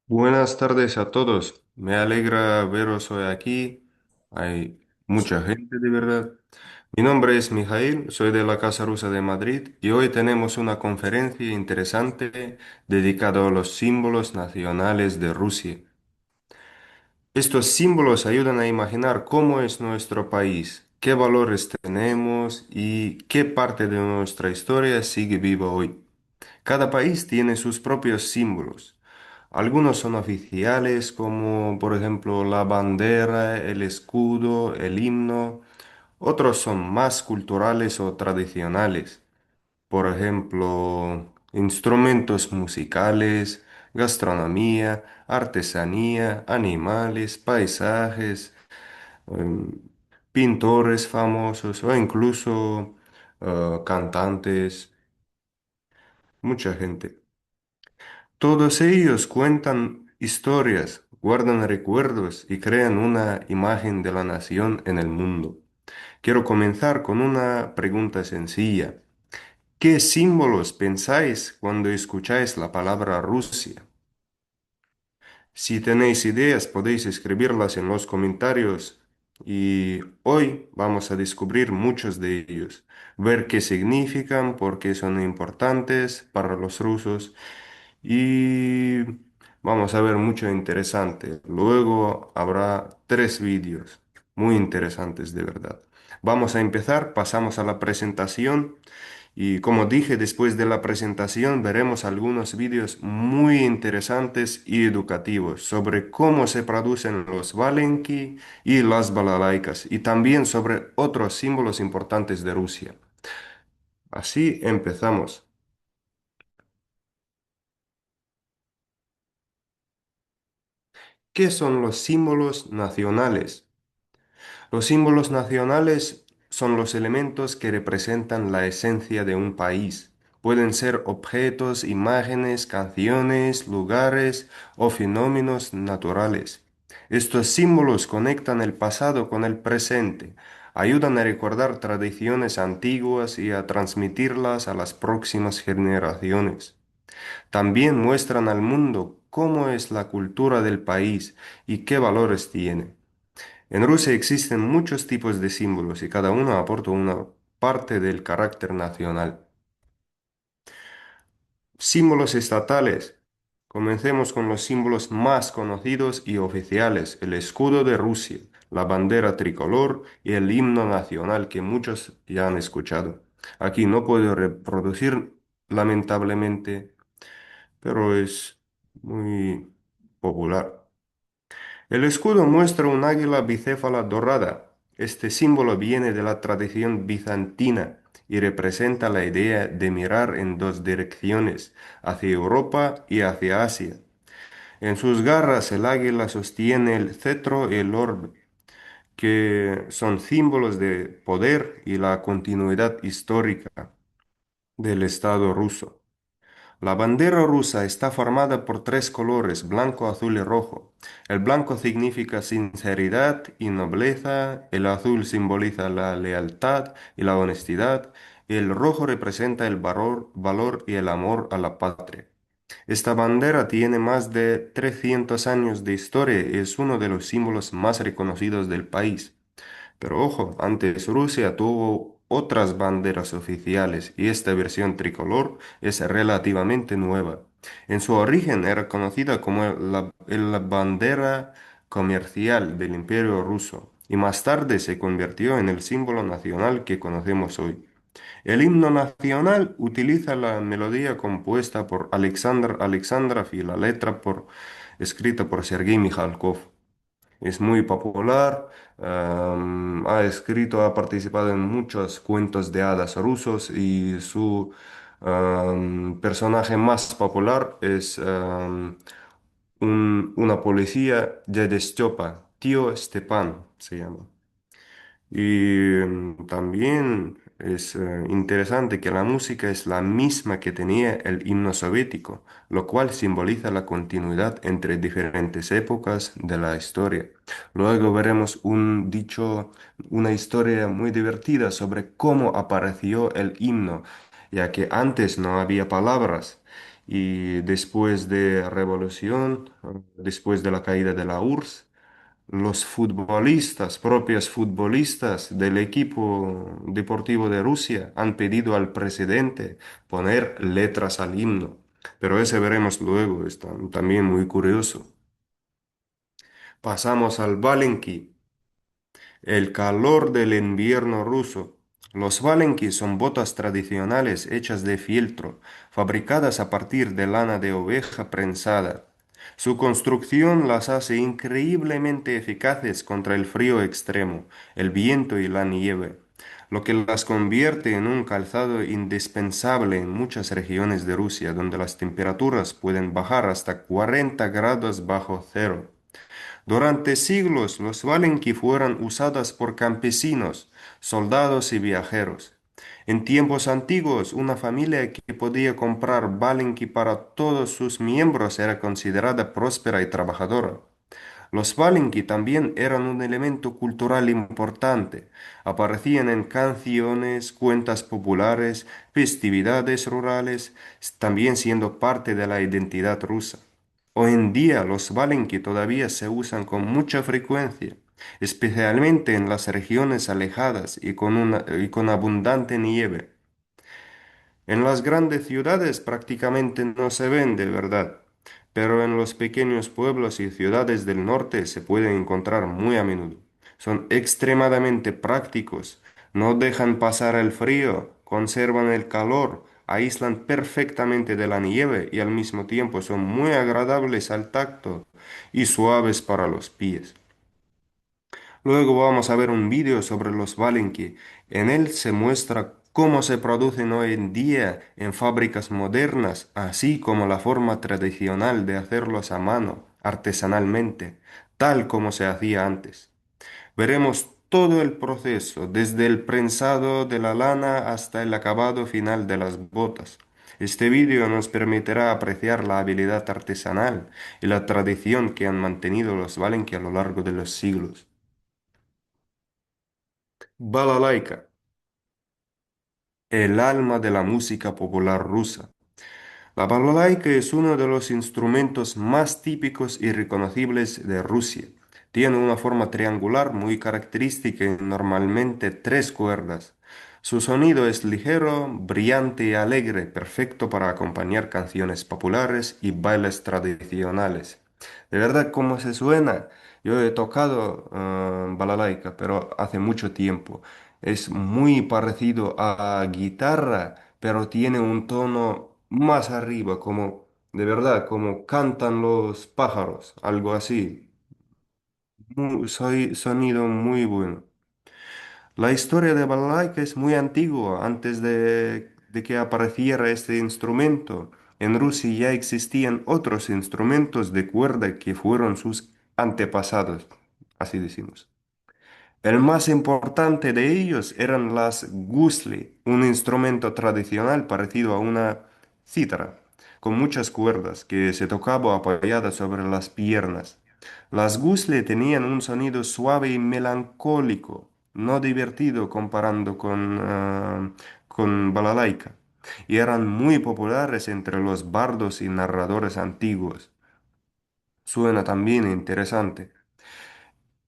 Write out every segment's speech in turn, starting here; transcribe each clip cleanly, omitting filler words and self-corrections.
Buenas tardes a todos. Me alegra veros hoy aquí. Hay mucha gente de verdad. Mi nombre es Mijail, soy de la Casa Rusa de Madrid y hoy tenemos una conferencia interesante dedicada a los símbolos nacionales de Rusia. Estos símbolos ayudan a imaginar cómo es nuestro país, qué valores tenemos y qué parte de nuestra historia sigue viva hoy. Cada país tiene sus propios símbolos. Algunos son oficiales, como por ejemplo la bandera, el escudo, el himno. Otros son más culturales o tradicionales. Por ejemplo, instrumentos musicales, gastronomía, artesanía, animales, paisajes, em, pintores famosos o incluso cantantes, mucha gente. Todos ellos cuentan historias, guardan recuerdos y crean una imagen de la nación en el mundo. Quiero comenzar con una pregunta sencilla. ¿Qué símbolos pensáis cuando escucháis la palabra Rusia? Si tenéis ideas, podéis escribirlas en los comentarios y hoy vamos a descubrir muchos de ellos, ver qué significan, por qué son importantes para los rusos y vamos a ver mucho interesante. Luego habrá tres vídeos muy interesantes de verdad. Vamos a empezar, pasamos a la presentación. Y como dije, después de la presentación veremos algunos vídeos muy interesantes y educativos sobre cómo se producen los valenki y las balalaikas y también sobre otros símbolos importantes de Rusia. Así empezamos. ¿Qué son los símbolos nacionales? Los símbolos nacionales son los elementos que representan la esencia de un país. Pueden ser objetos, imágenes, canciones, lugares o fenómenos naturales. Estos símbolos conectan el pasado con el presente, ayudan a recordar tradiciones antiguas y a transmitirlas a las próximas generaciones. También muestran al mundo cómo es la cultura del país y qué valores tiene. En Rusia existen muchos tipos de símbolos y cada uno aporta una parte del carácter nacional. Símbolos estatales. Comencemos con los símbolos más conocidos y oficiales, el escudo de Rusia, la bandera tricolor y el himno nacional que muchos ya han escuchado. Aquí no puedo reproducir lamentablemente, pero es muy popular. El escudo muestra un águila bicéfala dorada. Este símbolo viene de la tradición bizantina y representa la idea de mirar en dos direcciones, hacia Europa y hacia Asia. En sus garras el águila sostiene el cetro y el orbe, que son símbolos de poder y la continuidad histórica del Estado ruso. La bandera rusa está formada por tres colores, blanco, azul y rojo. El blanco significa sinceridad y nobleza, el azul simboliza la lealtad y la honestidad, y el rojo representa el valor y el amor a la patria. Esta bandera tiene más de 300 años de historia y es uno de los símbolos más reconocidos del país. Pero ojo, antes Rusia tuvo otras banderas oficiales y esta versión tricolor es relativamente nueva. En su origen era conocida como la bandera comercial del Imperio Ruso y más tarde se convirtió en el símbolo nacional que conocemos hoy. El himno nacional utiliza la melodía compuesta por Alexander Alexandrov y la letra escrita por Sergei Mikhalkov. Es muy popular, ha participado en muchos cuentos de hadas rusos y su personaje más popular es una policía de Stepa, Tío Stepan se llama. Y también es interesante que la música es la misma que tenía el himno soviético, lo cual simboliza la continuidad entre diferentes épocas de la historia. Luego veremos una historia muy divertida sobre cómo apareció el himno, ya que antes no había palabras y después de revolución, después de la caída de la URSS, los futbolistas, propios futbolistas del equipo deportivo de Rusia han pedido al presidente poner letras al himno. Pero ese veremos luego, está también muy curioso. Pasamos al Valenki. El calor del invierno ruso. Los valenki son botas tradicionales hechas de fieltro, fabricadas a partir de lana de oveja prensada. Su construcción las hace increíblemente eficaces contra el frío extremo, el viento y la nieve, lo que las convierte en un calzado indispensable en muchas regiones de Rusia, donde las temperaturas pueden bajar hasta 40 grados bajo cero. Durante siglos los valenki fueron usadas por campesinos, soldados y viajeros. En tiempos antiguos, una familia que podía comprar valenki para todos sus miembros era considerada próspera y trabajadora. Los valenki también eran un elemento cultural importante. Aparecían en canciones, cuentas populares, festividades rurales, también siendo parte de la identidad rusa. Hoy en día los valenki todavía se usan con mucha frecuencia, especialmente en las regiones alejadas y con abundante nieve. En las grandes ciudades prácticamente no se ven de verdad, pero en los pequeños pueblos y ciudades del norte se pueden encontrar muy a menudo. Son extremadamente prácticos, no dejan pasar el frío, conservan el calor, aíslan perfectamente de la nieve y al mismo tiempo son muy agradables al tacto y suaves para los pies. Luego vamos a ver un vídeo sobre los Valenki. En él se muestra cómo se producen hoy en día en fábricas modernas, así como la forma tradicional de hacerlos a mano, artesanalmente, tal como se hacía antes. Veremos todo el proceso, desde el prensado de la lana hasta el acabado final de las botas. Este vídeo nos permitirá apreciar la habilidad artesanal y la tradición que han mantenido los Valenki a lo largo de los siglos. Balalaika, el alma de la música popular rusa. La balalaika es uno de los instrumentos más típicos y reconocibles de Rusia. Tiene una forma triangular muy característica y normalmente tres cuerdas. Su sonido es ligero, brillante y alegre, perfecto para acompañar canciones populares y bailes tradicionales. De verdad, ¿cómo se suena? Yo he tocado balalaika, pero hace mucho tiempo. Es muy parecido a guitarra, pero tiene un tono más arriba, como de verdad, como cantan los pájaros, algo así. Sonido muy bueno. La historia de balalaika es muy antigua, antes de que apareciera este instrumento. En Rusia ya existían otros instrumentos de cuerda que fueron sus antepasados, así decimos. El más importante de ellos eran las gusli, un instrumento tradicional parecido a una cítara, con muchas cuerdas que se tocaba apoyada sobre las piernas. Las gusli tenían un sonido suave y melancólico, no divertido comparando con balalaika, y eran muy populares entre los bardos y narradores antiguos. Suena también interesante.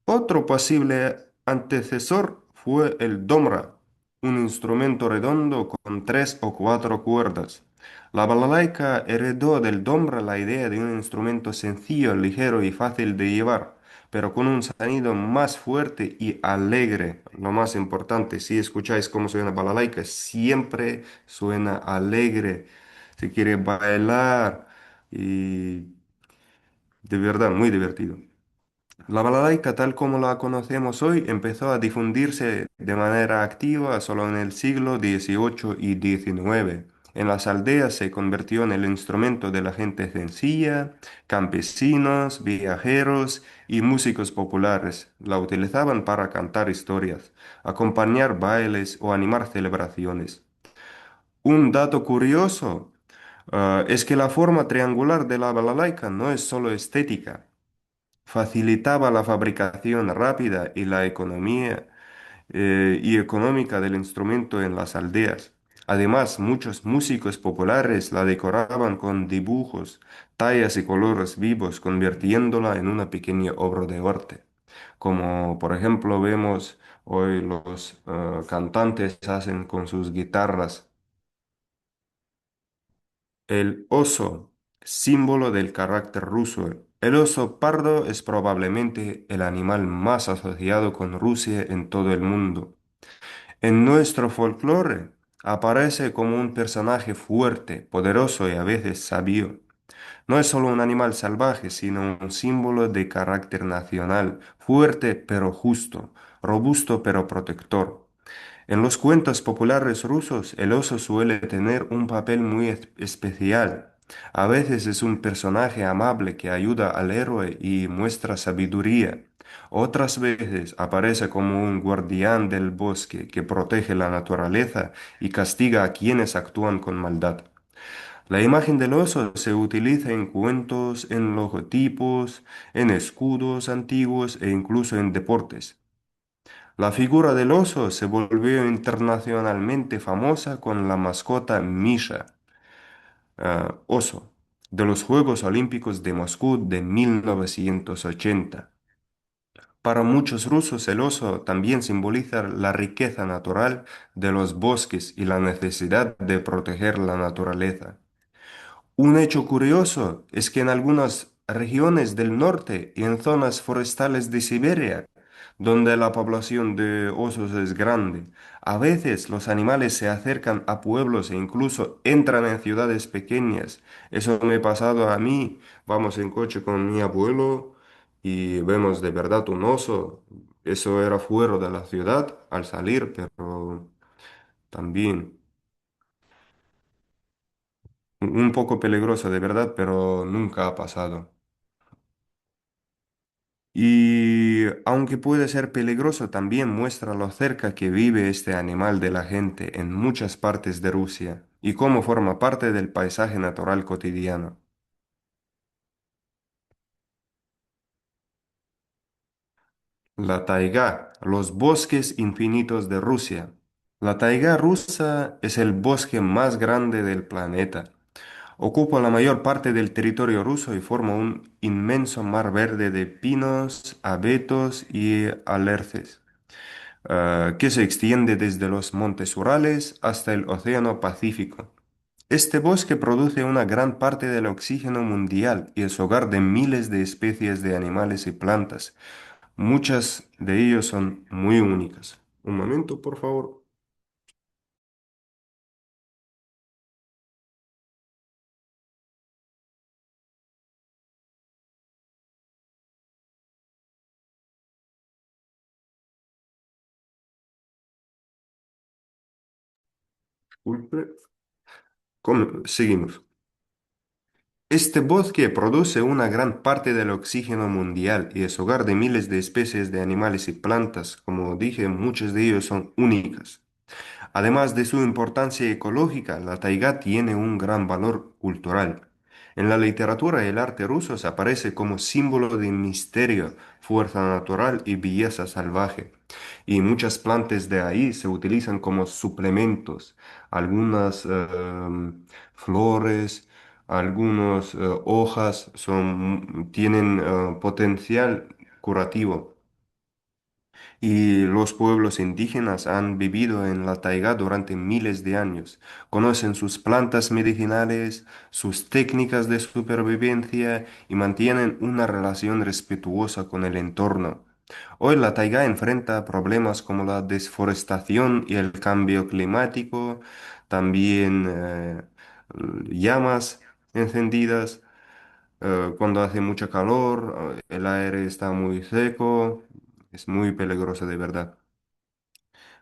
Otro posible antecesor fue el domra, un instrumento redondo con tres o cuatro cuerdas. La balalaika heredó del domra la idea de un instrumento sencillo, ligero y fácil de llevar, pero con un sonido más fuerte y alegre. Lo más importante, si escucháis cómo suena balalaika, siempre suena alegre. Se quiere bailar y de verdad muy divertido. La balalaika, tal como la conocemos hoy, empezó a difundirse de manera activa solo en el siglo XVIII y XIX. En las aldeas se convirtió en el instrumento de la gente sencilla, campesinos, viajeros y músicos populares. La utilizaban para cantar historias, acompañar bailes o animar celebraciones. Un dato curioso, es que la forma triangular de la balalaika no es solo estética. Facilitaba la fabricación rápida y la economía y económica del instrumento en las aldeas. Además, muchos músicos populares la decoraban con dibujos, tallas y colores vivos, convirtiéndola en una pequeña obra de arte. Como por ejemplo vemos hoy los cantantes hacen con sus guitarras. El oso, símbolo del carácter ruso. El oso pardo es probablemente el animal más asociado con Rusia en todo el mundo. En nuestro folclore aparece como un personaje fuerte, poderoso y a veces sabio. No es solo un animal salvaje, sino un símbolo de carácter nacional, fuerte pero justo, robusto pero protector. En los cuentos populares rusos, el oso suele tener un papel muy especial. A veces es un personaje amable que ayuda al héroe y muestra sabiduría. Otras veces aparece como un guardián del bosque que protege la naturaleza y castiga a quienes actúan con maldad. La imagen del oso se utiliza en cuentos, en logotipos, en escudos antiguos e incluso en deportes. La figura del oso se volvió internacionalmente famosa con la mascota Misha, oso, de los Juegos Olímpicos de Moscú de 1980. Para muchos rusos el oso también simboliza la riqueza natural de los bosques y la necesidad de proteger la naturaleza. Un hecho curioso es que en algunas regiones del norte y en zonas forestales de Siberia, donde la población de osos es grande, a veces los animales se acercan a pueblos e incluso entran en ciudades pequeñas. Eso me ha pasado a mí. Vamos en coche con mi abuelo y vemos de verdad un oso. Eso era fuera de la ciudad al salir, pero también un poco peligroso de verdad, pero nunca ha pasado. Y aunque puede ser peligroso, también muestra lo cerca que vive este animal de la gente en muchas partes de Rusia y cómo forma parte del paisaje natural cotidiano. La taiga, los bosques infinitos de Rusia. La taiga rusa es el bosque más grande del planeta. Ocupa la mayor parte del territorio ruso y forma un inmenso mar verde de pinos, abetos y alerces, que se extiende desde los montes Urales hasta el Océano Pacífico. Este bosque produce una gran parte del oxígeno mundial y es hogar de miles de especies de animales y plantas. Muchas de ellas son muy únicas. Un momento, por favor. Disculpe. Seguimos. Este bosque produce una gran parte del oxígeno mundial y es hogar de miles de especies de animales y plantas. Como dije, muchas de ellas son únicas. Además de su importancia ecológica, la taiga tiene un gran valor cultural. En la literatura y el arte rusos aparece como símbolo de misterio, fuerza natural y belleza salvaje. Y muchas plantas de ahí se utilizan como suplementos. Algunas flores, algunas hojas tienen potencial curativo. Y los pueblos indígenas han vivido en la taiga durante miles de años. Conocen sus plantas medicinales, sus técnicas de supervivencia y mantienen una relación respetuosa con el entorno. Hoy la taiga enfrenta problemas como la deforestación y el cambio climático, también llamas encendidas cuando hace mucha calor, el aire está muy seco, es muy peligroso de verdad.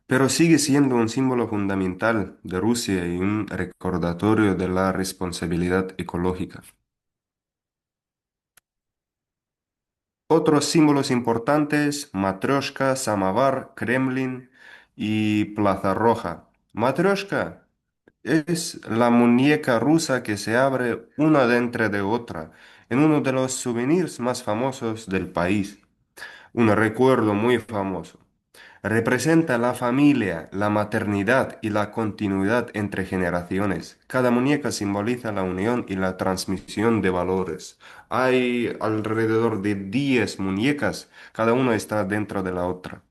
Pero sigue siendo un símbolo fundamental de Rusia y un recordatorio de la responsabilidad ecológica. Otros símbolos importantes, Matryoshka, Samovar, Kremlin y Plaza Roja. Matryoshka es la muñeca rusa que se abre una dentro de otra en uno de los souvenirs más famosos del país. Un recuerdo muy famoso. Representa la familia, la maternidad y la continuidad entre generaciones. Cada muñeca simboliza la unión y la transmisión de valores. Hay alrededor de 10 muñecas, cada una está dentro de la otra.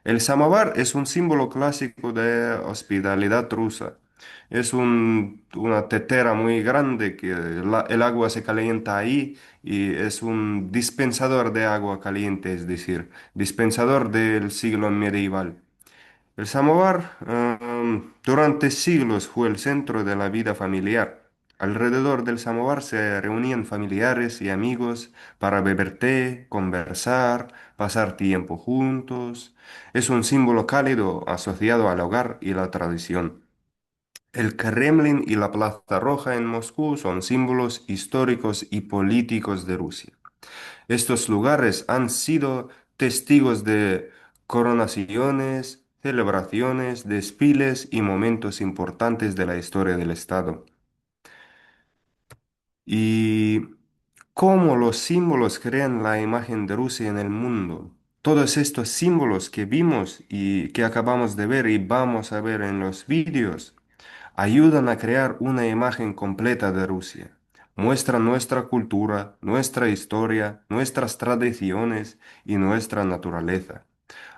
El samovar es un símbolo clásico de hospitalidad rusa. Es una tetera muy grande que el agua se calienta ahí y es un dispensador de agua caliente, es decir, dispensador del siglo medieval. El samovar durante siglos fue el centro de la vida familiar. Alrededor del samovar se reunían familiares y amigos para beber té, conversar, pasar tiempo juntos. Es un símbolo cálido asociado al hogar y la tradición. El Kremlin y la Plaza Roja en Moscú son símbolos históricos y políticos de Rusia. Estos lugares han sido testigos de coronaciones, celebraciones, desfiles y momentos importantes de la historia del Estado. Y cómo los símbolos crean la imagen de Rusia en el mundo. Todos estos símbolos que vimos y que acabamos de ver y vamos a ver en los vídeos ayudan a crear una imagen completa de Rusia. Muestran nuestra cultura, nuestra historia, nuestras tradiciones y nuestra naturaleza.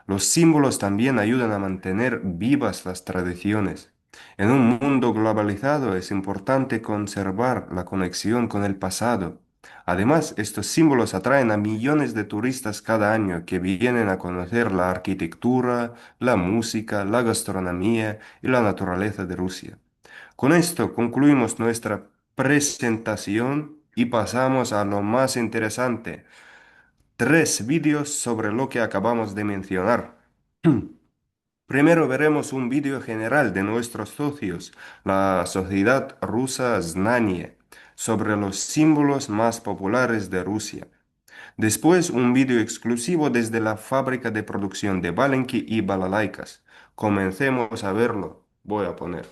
Los símbolos también ayudan a mantener vivas las tradiciones. En un mundo globalizado es importante conservar la conexión con el pasado. Además, estos símbolos atraen a millones de turistas cada año que vienen a conocer la arquitectura, la música, la gastronomía y la naturaleza de Rusia. Con esto concluimos nuestra presentación y pasamos a lo más interesante, 3 vídeos sobre lo que acabamos de mencionar. Primero veremos un vídeo general de nuestros socios, la Sociedad Rusa Znanie, sobre los símbolos más populares de Rusia. Después un vídeo exclusivo desde la fábrica de producción de Valenki y balalaikas. Comencemos a verlo. Voy a poner.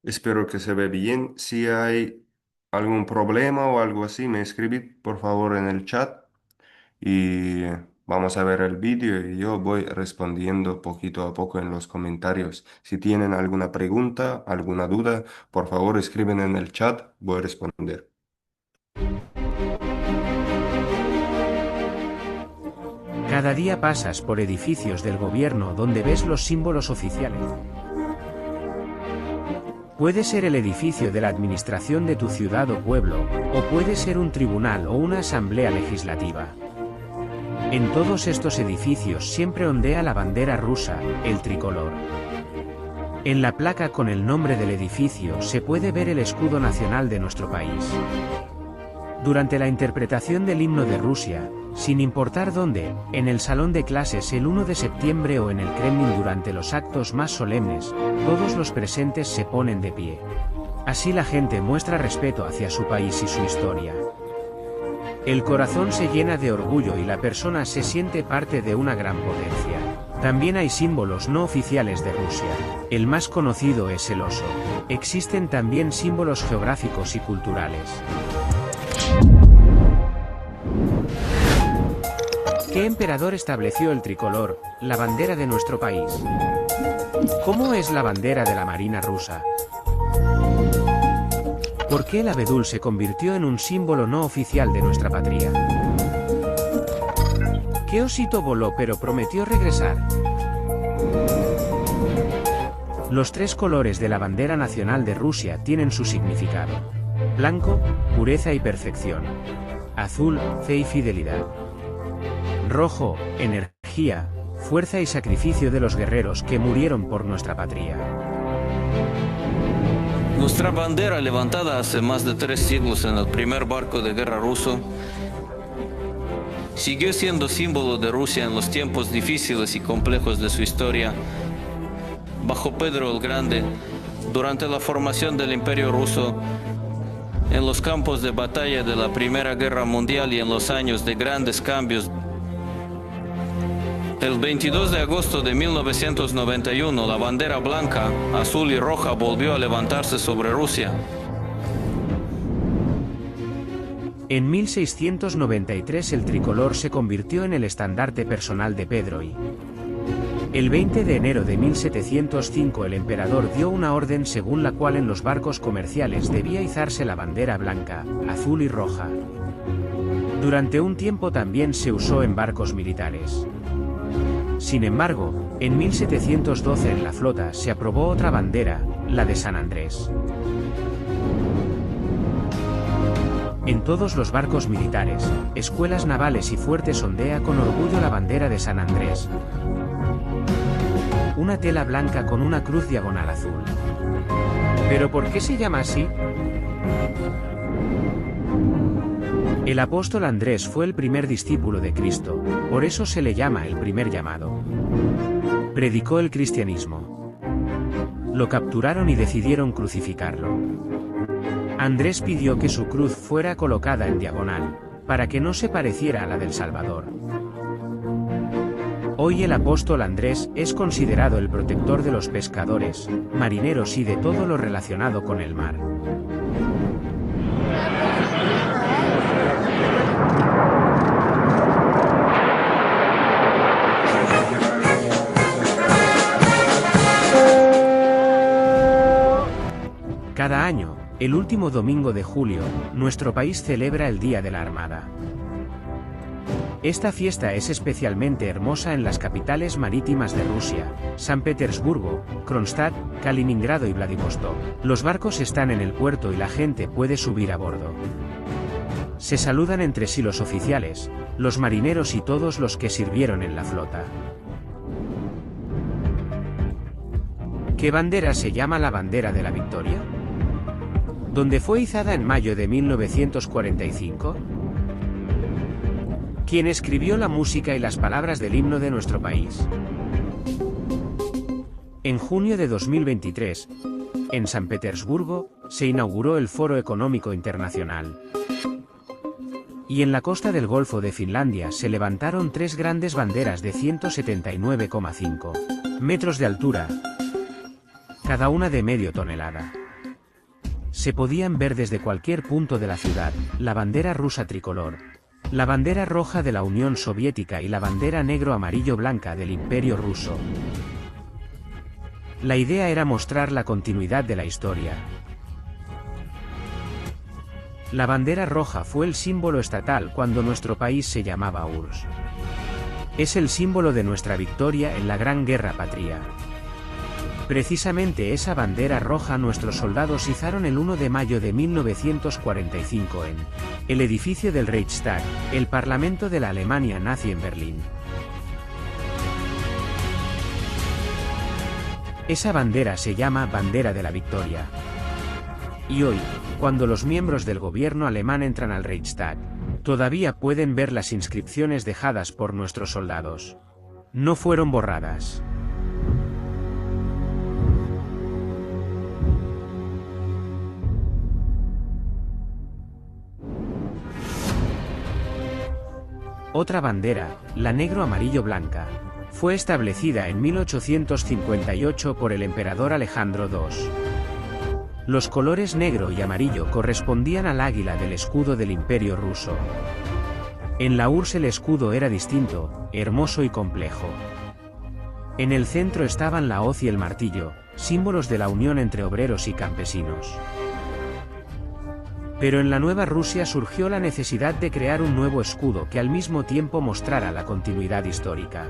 Espero que se ve bien. Si hay algún problema o algo así, me escribid por favor en el chat y vamos a ver el vídeo y yo voy respondiendo poquito a poco en los comentarios. Si tienen alguna pregunta, alguna duda, por favor escriben en el chat, voy a responder. Cada día pasas por edificios del gobierno donde ves los símbolos oficiales. Puede ser el edificio de la administración de tu ciudad o pueblo, o puede ser un tribunal o una asamblea legislativa. En todos estos edificios siempre ondea la bandera rusa, el tricolor. En la placa con el nombre del edificio se puede ver el escudo nacional de nuestro país. Durante la interpretación del himno de Rusia, sin importar dónde, en el salón de clases el 1 de septiembre o en el Kremlin durante los actos más solemnes, todos los presentes se ponen de pie. Así la gente muestra respeto hacia su país y su historia. El corazón se llena de orgullo y la persona se siente parte de una gran potencia. También hay símbolos no oficiales de Rusia. El más conocido es el oso. Existen también símbolos geográficos y culturales. ¿Qué emperador estableció el tricolor, la bandera de nuestro país? ¿Cómo es la bandera de la Marina rusa? ¿Por qué el abedul se convirtió en un símbolo no oficial de nuestra patria? ¿Qué osito voló pero prometió regresar? Los 3 colores de la bandera nacional de Rusia tienen su significado. Blanco, pureza y perfección. Azul, fe y fidelidad. Rojo, energía, fuerza y sacrificio de los guerreros que murieron por nuestra patria. Nuestra bandera, levantada hace más de 3 siglos en el primer barco de guerra ruso, siguió siendo símbolo de Rusia en los tiempos difíciles y complejos de su historia. Bajo Pedro el Grande, durante la formación del Imperio Ruso, en los campos de batalla de la Primera Guerra Mundial y en los años de grandes cambios. El 22 de agosto de 1991, la bandera blanca, azul y roja volvió a levantarse sobre Rusia. En 1693 el tricolor se convirtió en el estandarte personal de Pedro y el 20 de enero de 1705 el emperador dio una orden según la cual en los barcos comerciales debía izarse la bandera blanca, azul y roja. Durante un tiempo también se usó en barcos militares. Sin embargo, en 1712 en la flota se aprobó otra bandera, la de San Andrés. En todos los barcos militares, escuelas navales y fuertes ondea con orgullo la bandera de San Andrés. Una tela blanca con una cruz diagonal azul. ¿Pero por qué se llama así? El apóstol Andrés fue el primer discípulo de Cristo, por eso se le llama el primer llamado. Predicó el cristianismo. Lo capturaron y decidieron crucificarlo. Andrés pidió que su cruz fuera colocada en diagonal, para que no se pareciera a la del Salvador. Hoy el apóstol Andrés es considerado el protector de los pescadores, marineros y de todo lo relacionado con el mar. Cada año, el último domingo de julio, nuestro país celebra el Día de la Armada. Esta fiesta es especialmente hermosa en las capitales marítimas de Rusia, San Petersburgo, Kronstadt, Kaliningrado y Vladivostok. Los barcos están en el puerto y la gente puede subir a bordo. Se saludan entre sí los oficiales, los marineros y todos los que sirvieron en la flota. ¿Qué bandera se llama la bandera de la victoria? ¿Dónde fue izada en mayo de 1945? ¿Quién escribió la música y las palabras del himno de nuestro país? En junio de 2023, en San Petersburgo, se inauguró el Foro Económico Internacional. Y en la costa del Golfo de Finlandia se levantaron tres grandes banderas de 179,5 metros de altura, cada una de medio tonelada. Se podían ver desde cualquier punto de la ciudad, la bandera rusa tricolor, la bandera roja de la Unión Soviética y la bandera negro-amarillo-blanca del Imperio Ruso. La idea era mostrar la continuidad de la historia. La bandera roja fue el símbolo estatal cuando nuestro país se llamaba URSS. Es el símbolo de nuestra victoria en la Gran Guerra Patria. Precisamente esa bandera roja nuestros soldados izaron el 1 de mayo de 1945 en el edificio del Reichstag, el parlamento de la Alemania nazi en Berlín. Esa bandera se llama Bandera de la Victoria. Y hoy, cuando los miembros del gobierno alemán entran al Reichstag, todavía pueden ver las inscripciones dejadas por nuestros soldados. No fueron borradas. Otra bandera, la negro-amarillo-blanca, fue establecida en 1858 por el emperador Alejandro II. Los colores negro y amarillo correspondían al águila del escudo del Imperio Ruso. En la URSS el escudo era distinto, hermoso y complejo. En el centro estaban la hoz y el martillo, símbolos de la unión entre obreros y campesinos. Pero en la nueva Rusia surgió la necesidad de crear un nuevo escudo que al mismo tiempo mostrara la continuidad histórica.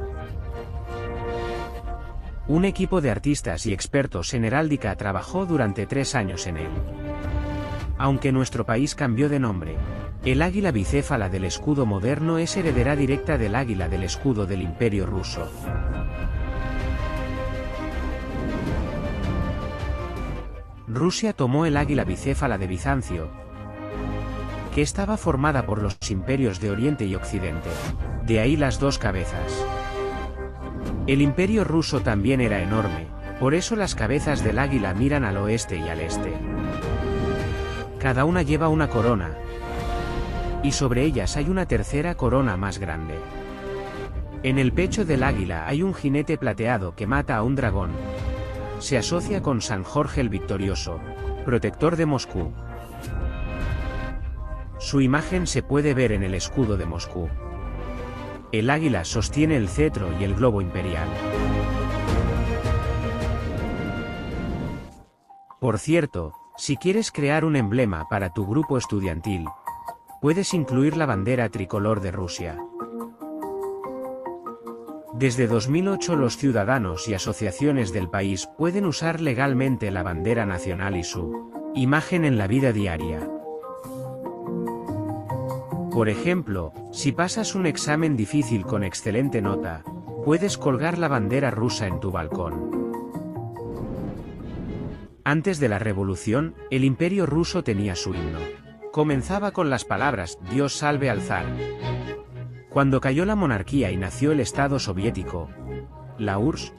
Un equipo de artistas y expertos en heráldica trabajó durante 3 años en él. Aunque nuestro país cambió de nombre, el águila bicéfala del escudo moderno es heredera directa del águila del escudo del Imperio Ruso. Rusia tomó el águila bicéfala de Bizancio, que estaba formada por los imperios de Oriente y Occidente, de ahí las dos cabezas. El Imperio Ruso también era enorme, Por eso las cabezas del águila miran al oeste y al este. Cada una lleva una corona, y sobre ellas hay una tercera corona más grande. En el pecho del águila hay un jinete plateado que mata a un dragón. Se asocia con San Jorge el Victorioso, protector de Moscú. Su imagen se puede ver en el escudo de Moscú. El águila sostiene el cetro y el globo imperial. Por cierto, si quieres crear un emblema para tu grupo estudiantil, puedes incluir la bandera tricolor de Rusia. Desde 2008 los ciudadanos y asociaciones del país pueden usar legalmente la bandera nacional y su imagen en la vida diaria. Por ejemplo, si pasas un examen difícil con excelente nota, puedes colgar la bandera rusa en tu balcón. Antes de la revolución, el Imperio ruso tenía su himno. Comenzaba con las palabras «Dios salve al zar». Cuando cayó la monarquía y nació el Estado soviético, la URSS,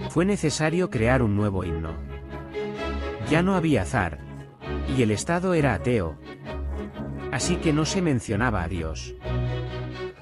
fue necesario crear un nuevo himno. Ya no había zar, y el Estado era ateo, así que no se mencionaba a Dios.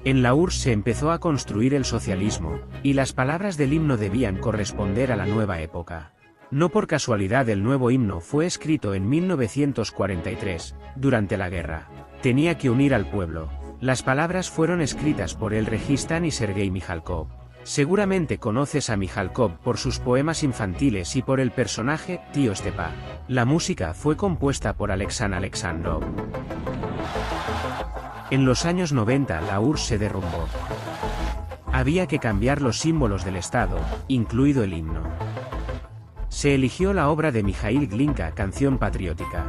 En la URSS se empezó a construir el socialismo, y las palabras del himno debían corresponder a la nueva época. No por casualidad el nuevo himno fue escrito en 1943, durante la guerra. Tenía que unir al pueblo. Las palabras fueron escritas por el Registán y Sergei Mikhalkov. Seguramente conoces a Mikhalkov por sus poemas infantiles y por el personaje Tío Stepa. La música fue compuesta por Alexan Alexandrov. En los años 90 la URSS se derrumbó. Había que cambiar los símbolos del Estado, incluido el himno. Se eligió la obra de Mijaíl Glinka, Canción Patriótica.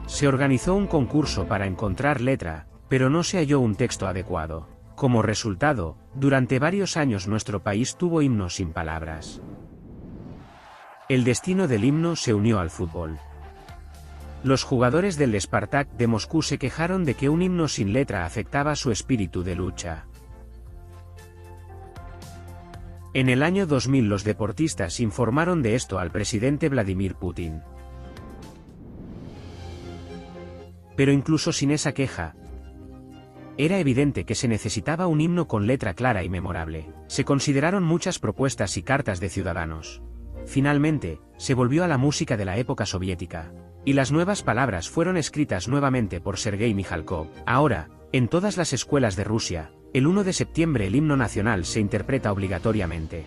Se organizó un concurso para encontrar letra, pero no se halló un texto adecuado. Como resultado, durante varios años nuestro país tuvo himnos sin palabras. El destino del himno se unió al fútbol. Los jugadores del Spartak de Moscú se quejaron de que un himno sin letra afectaba su espíritu de lucha. En el año 2000 los deportistas informaron de esto al presidente Vladimir Putin. Pero incluso sin esa queja, era evidente que se necesitaba un himno con letra clara y memorable. Se consideraron muchas propuestas y cartas de ciudadanos. Finalmente, se volvió a la música de la época soviética, y las nuevas palabras fueron escritas nuevamente por Sergei Mikhalkov. Ahora, en todas las escuelas de Rusia, el 1 de septiembre el himno nacional se interpreta obligatoriamente.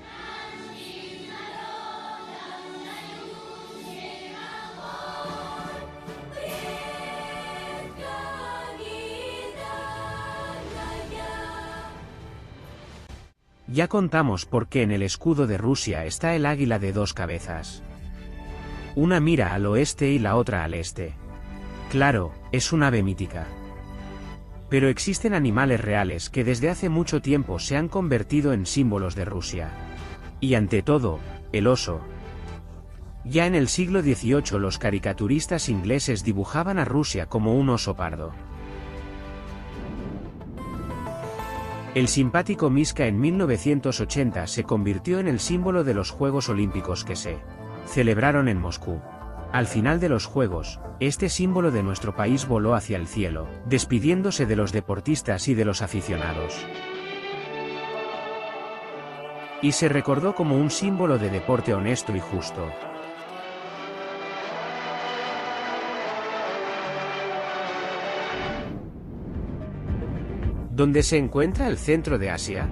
Ya contamos por qué en el escudo de Rusia está el águila de dos cabezas. Una mira al oeste y la otra al este. Claro, es un ave mítica. Pero existen animales reales que desde hace mucho tiempo se han convertido en símbolos de Rusia. Y ante todo, el oso. Ya en el siglo XVIII los caricaturistas ingleses dibujaban a Rusia como un oso pardo. El simpático Miska en 1980 se convirtió en el símbolo de los Juegos Olímpicos que se celebraron en Moscú. Al final de los Juegos, este símbolo de nuestro país voló hacia el cielo, despidiéndose de los deportistas y de los aficionados. Y se recordó como un símbolo de deporte honesto y justo. ¿Dónde se encuentra el centro de Asia?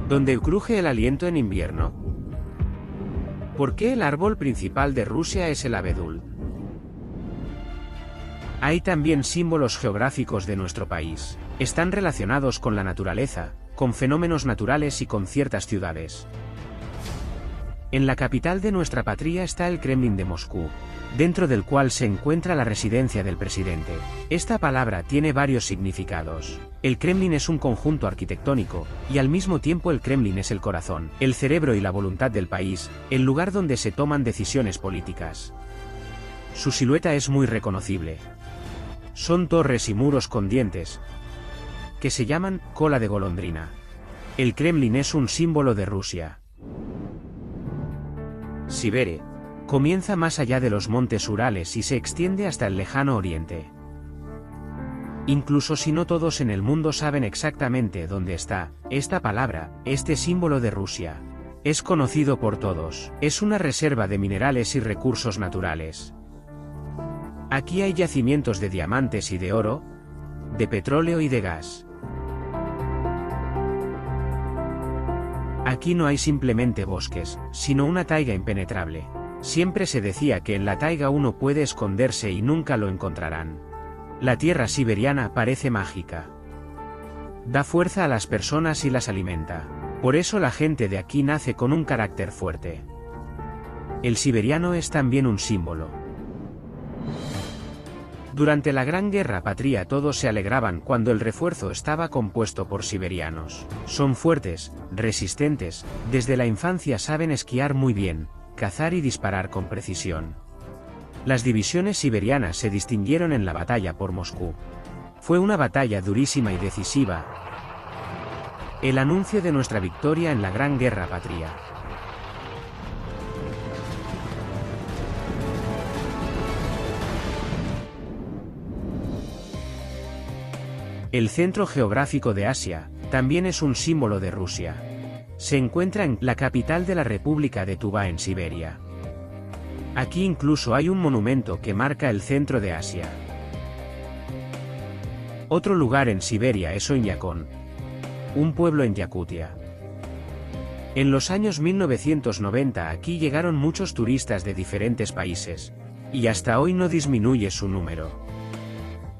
¿Dónde cruje el aliento en invierno? ¿Por qué el árbol principal de Rusia es el abedul? Hay también símbolos geográficos de nuestro país. Están relacionados con la naturaleza, con fenómenos naturales y con ciertas ciudades. En la capital de nuestra patria está el Kremlin de Moscú, dentro del cual se encuentra la residencia del presidente. Esta palabra tiene varios significados. El Kremlin es un conjunto arquitectónico, y al mismo tiempo el Kremlin es el corazón, el cerebro y la voluntad del país, el lugar donde se toman decisiones políticas. Su silueta es muy reconocible. Son torres y muros con dientes, que se llaman cola de golondrina. El Kremlin es un símbolo de Rusia. Siberia, comienza más allá de los montes Urales y se extiende hasta el lejano oriente. Incluso si no todos en el mundo saben exactamente dónde está, esta palabra, este símbolo de Rusia, es conocido por todos. Es una reserva de minerales y recursos naturales. Aquí hay yacimientos de diamantes y de oro, de petróleo y de gas. Aquí no hay simplemente bosques, sino una taiga impenetrable. Siempre se decía que en la taiga uno puede esconderse y nunca lo encontrarán. La tierra siberiana parece mágica. Da fuerza a las personas y las alimenta. Por eso la gente de aquí nace con un carácter fuerte. El siberiano es también un símbolo. Durante la Gran Guerra Patria todos se alegraban cuando el refuerzo estaba compuesto por siberianos. Son fuertes, resistentes, desde la infancia saben esquiar muy bien, cazar y disparar con precisión. Las divisiones siberianas se distinguieron en la batalla por Moscú. Fue una batalla durísima y decisiva. El anuncio de nuestra victoria en la Gran Guerra Patria. El centro geográfico de Asia, también es un símbolo de Rusia. Se encuentra en la capital de la República de Tuvá en Siberia. Aquí incluso hay un monumento que marca el centro de Asia. Otro lugar en Siberia es Oymyakon, un pueblo en Yakutia. En los años 1990 aquí llegaron muchos turistas de diferentes países, y hasta hoy no disminuye su número.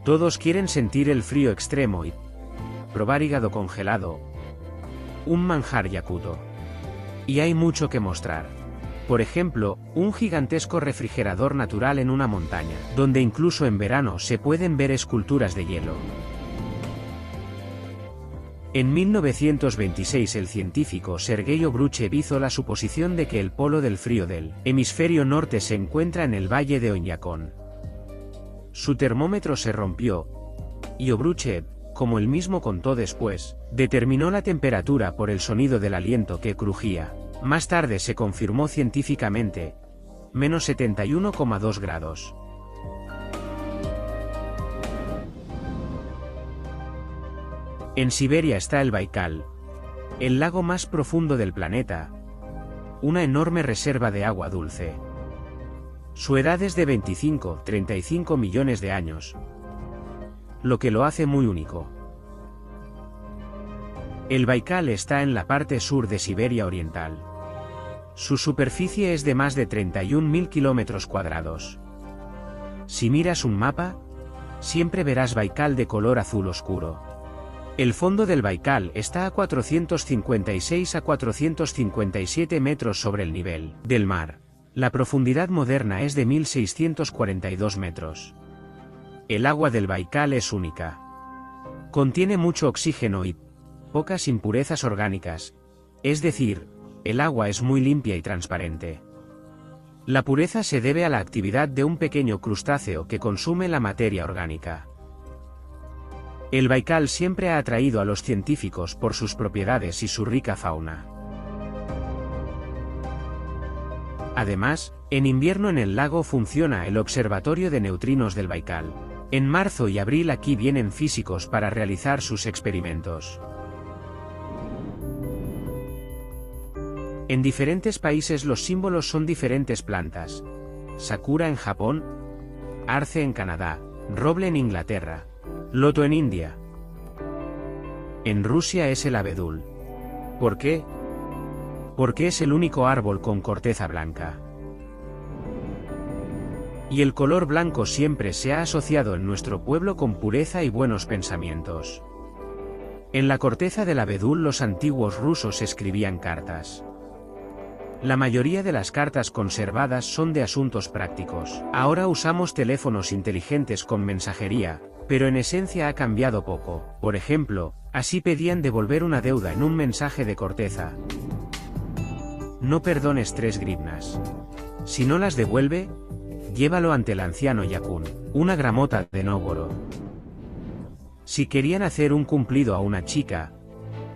Todos quieren sentir el frío extremo y probar hígado congelado, un manjar yakuto. Y hay mucho que mostrar. Por ejemplo, un gigantesco refrigerador natural en una montaña, donde incluso en verano se pueden ver esculturas de hielo. En 1926 el científico Sergei Obruchev hizo la suposición de que el polo del frío del hemisferio norte se encuentra en el valle de Oymyakon. Su termómetro se rompió, y Obruchev, como él mismo contó después, determinó la temperatura por el sonido del aliento que crujía. Más tarde se confirmó científicamente, menos 71,2 grados. En Siberia está el Baikal, el lago más profundo del planeta, una enorme reserva de agua dulce. Su edad es de 25-35 millones de años, lo que lo hace muy único. El Baikal está en la parte sur de Siberia Oriental. Su superficie es de más de 31.000 kilómetros cuadrados. Si miras un mapa, siempre verás Baikal de color azul oscuro. El fondo del Baikal está a 456 a 457 metros sobre el nivel del mar. La profundidad moderna es de 1.642 metros. El agua del Baikal es única. Contiene mucho oxígeno y pocas impurezas orgánicas, es decir, el agua es muy limpia y transparente. La pureza se debe a la actividad de un pequeño crustáceo que consume la materia orgánica. El Baikal siempre ha atraído a los científicos por sus propiedades y su rica fauna. Además, en invierno en el lago funciona el Observatorio de Neutrinos del Baikal. En marzo y abril aquí vienen físicos para realizar sus experimentos. En diferentes países los símbolos son diferentes plantas. Sakura en Japón, arce en Canadá, roble en Inglaterra, loto en India. En Rusia es el abedul. ¿Por qué? Porque es el único árbol con corteza blanca. Y el color blanco siempre se ha asociado en nuestro pueblo con pureza y buenos pensamientos. En la corteza del abedul los antiguos rusos escribían cartas. La mayoría de las cartas conservadas son de asuntos prácticos. Ahora usamos teléfonos inteligentes con mensajería, pero en esencia ha cambiado poco. Por ejemplo, así pedían devolver una deuda en un mensaje de corteza. No perdones 3 grivnas. Si no las devuelve, llévalo ante el anciano Yakun, una gramota de Nóvgorod. Si querían hacer un cumplido a una chica,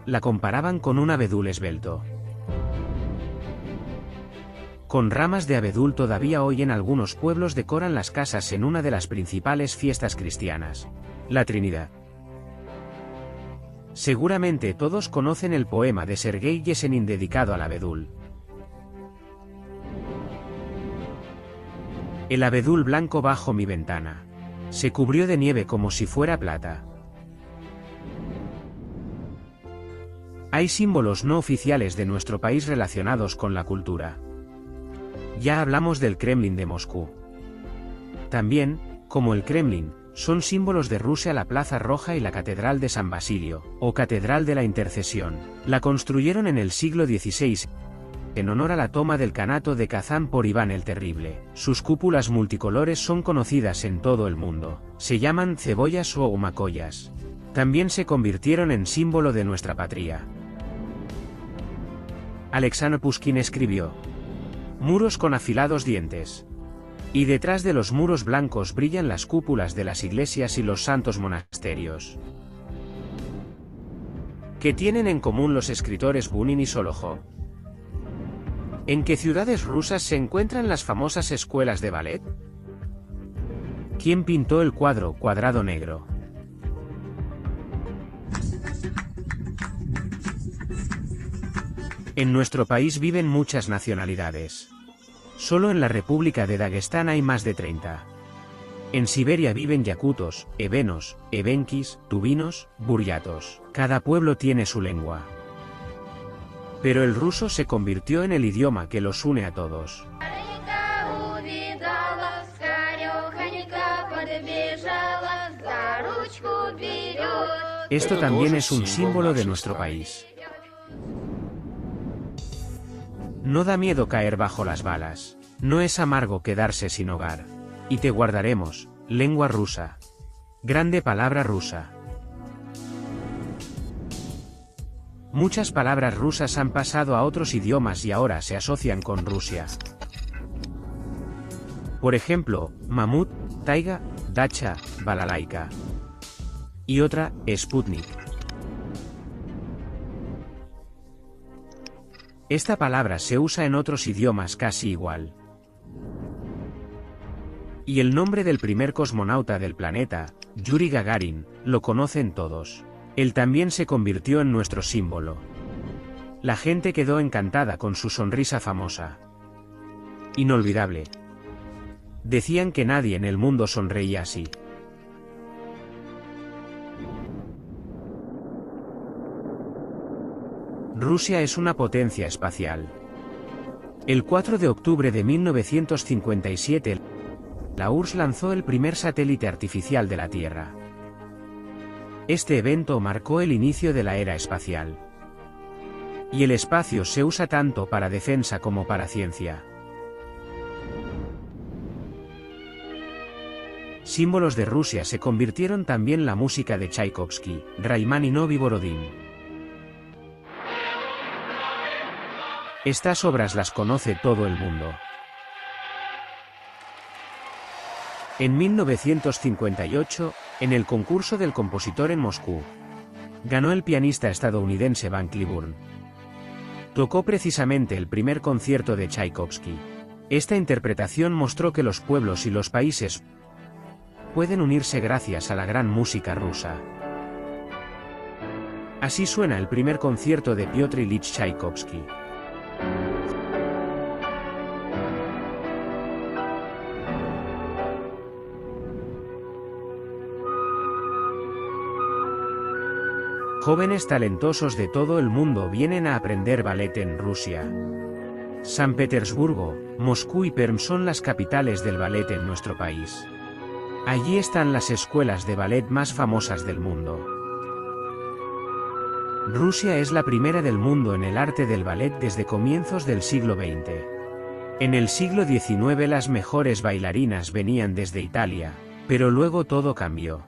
la comparaban con un abedul esbelto. con ramas de abedul. Todavía hoy en algunos pueblos decoran las casas en una de las principales fiestas cristianas, la Trinidad. Seguramente todos conocen el poema de Sergei Yesenin dedicado al abedul. El abedul blanco bajo mi ventana se cubrió de nieve como si fuera plata. Hay símbolos no oficiales de nuestro país relacionados con la cultura. Ya hablamos del Kremlin de Moscú. También, como el Kremlin, son símbolos de Rusia la Plaza Roja y la Catedral de San Basilio, o Catedral de la Intercesión. La construyeron en el siglo XVI, en honor a la toma del Kanato de Kazán por Iván el Terrible. Sus cúpulas multicolores son conocidas en todo el mundo. Se llaman cebollas o humacoyas. También se convirtieron en símbolo de nuestra patria. Alexander Pushkin escribió: muros con afilados dientes. Y detrás de los muros blancos brillan las cúpulas de las iglesias y los santos monasterios. ¿Qué tienen en común los escritores Bunin y Solokhov? ¿En qué ciudades rusas se encuentran las famosas escuelas de ballet? ¿Quién pintó el cuadro Cuadrado Negro? En nuestro país viven muchas nacionalidades. Solo en la República de Daguestán hay más de 30. En Siberia viven yakutos, evenos, evenkis, tuvinos, buryatos. Cada pueblo tiene su lengua. Pero el ruso se convirtió en el idioma que los une a todos. Esto también es un símbolo de nuestro país. No da miedo caer bajo las balas. No es amargo quedarse sin hogar. Y te guardaremos, lengua rusa. Grande palabra rusa. Muchas palabras rusas han pasado a otros idiomas y ahora se asocian con Rusia. Por ejemplo, mamut, taiga, dacha, balalaika. Y otra, Sputnik. Esta palabra se usa en otros idiomas casi igual. Y el nombre del primer cosmonauta del planeta, Yuri Gagarin, lo conocen todos. Él también se convirtió en nuestro símbolo. La gente quedó encantada con su sonrisa famosa. Inolvidable. Decían que nadie en el mundo sonreía así. Rusia es una potencia espacial. El 4 de octubre de 1957, la URSS lanzó el primer satélite artificial de la Tierra. Este evento marcó el inicio de la era espacial. Y el espacio se usa tanto para defensa como para ciencia. Símbolos de Rusia se convirtieron también la música de Tchaikovsky, Raimáninov y Borodín. Estas obras las conoce todo el mundo. En 1958, en el concurso del compositor en Moscú, ganó el pianista estadounidense Van Cliburn. Tocó precisamente el primer concierto de Tchaikovsky. Esta interpretación mostró que los pueblos y los países pueden unirse gracias a la gran música rusa. Así suena el primer concierto de Piotr Ilich Tchaikovsky. Jóvenes talentosos de todo el mundo vienen a aprender ballet en Rusia. San Petersburgo, Moscú y Perm son las capitales del ballet en nuestro país. Allí están las escuelas de ballet más famosas del mundo. Rusia es la primera del mundo en el arte del ballet desde comienzos del siglo XX. En el siglo XIX las mejores bailarinas venían desde Italia, pero luego todo cambió.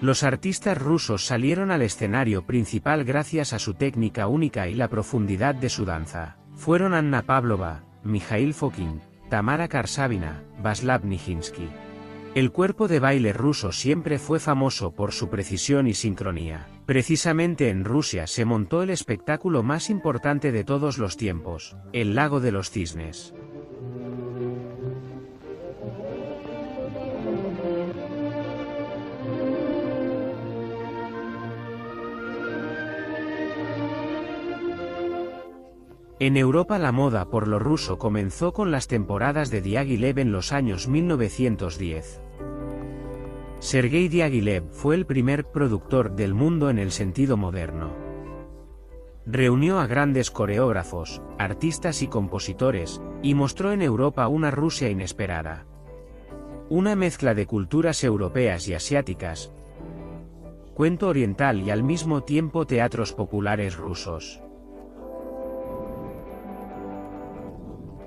Los artistas rusos salieron al escenario principal gracias a su técnica única y la profundidad de su danza. Fueron Anna Pavlova, Mikhail Fokin, Tamara Karsavina, Vaslav Nijinsky. El cuerpo de baile ruso siempre fue famoso por su precisión y sincronía. Precisamente en Rusia se montó el espectáculo más importante de todos los tiempos, el Lago de los Cisnes. En Europa la moda por lo ruso comenzó con las temporadas de Diaghilev en los años 1910. Sergei Diaghilev fue el primer productor del mundo en el sentido moderno. Reunió a grandes coreógrafos, artistas y compositores, y mostró en Europa una Rusia inesperada. Una mezcla de culturas europeas y asiáticas, cuento oriental y al mismo tiempo teatros populares rusos.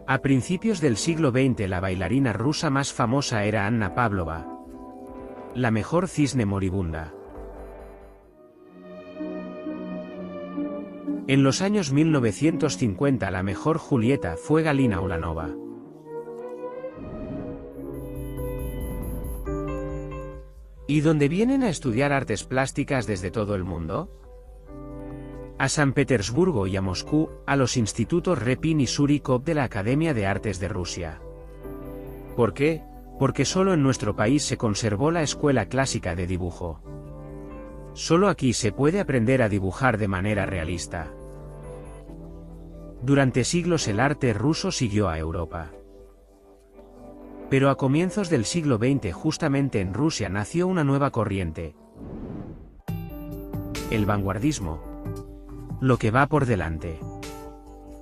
A principios del siglo XX la bailarina rusa más famosa era Anna Pavlova, la mejor cisne moribunda. En los años 1950 la mejor Julieta fue Galina Ulanova. ¿Y dónde vienen a estudiar artes plásticas desde todo el mundo? A San Petersburgo y a Moscú, a los institutos Repin y Surikov de la Academia de Artes de Rusia. ¿Por qué? Porque solo en nuestro país se conservó la escuela clásica de dibujo. Solo aquí se puede aprender a dibujar de manera realista. Durante siglos el arte ruso siguió a Europa. Pero a comienzos del siglo XX justamente en Rusia nació una nueva corriente. El vanguardismo. Lo que va por delante.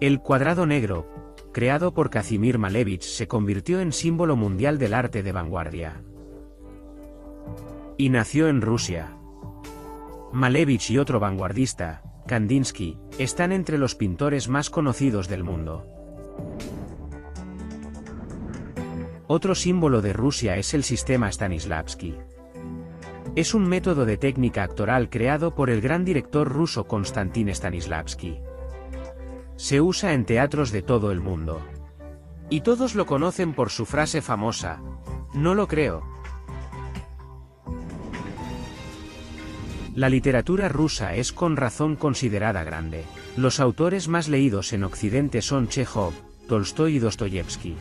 El cuadrado negro, creado por Kazimir Malevich, se convirtió en símbolo mundial del arte de vanguardia. Y nació en Rusia. Malevich y otro vanguardista, Kandinsky, están entre los pintores más conocidos del mundo. Otro símbolo de Rusia es el sistema Stanislavski. Es un método de técnica actoral creado por el gran director ruso Konstantin Stanislavski. Se usa en teatros de todo el mundo. Y todos lo conocen por su frase famosa: "No lo creo". La literatura rusa es con razón considerada grande. Los autores más leídos en Occidente son Chekhov, Tolstói y Dostoyevsky.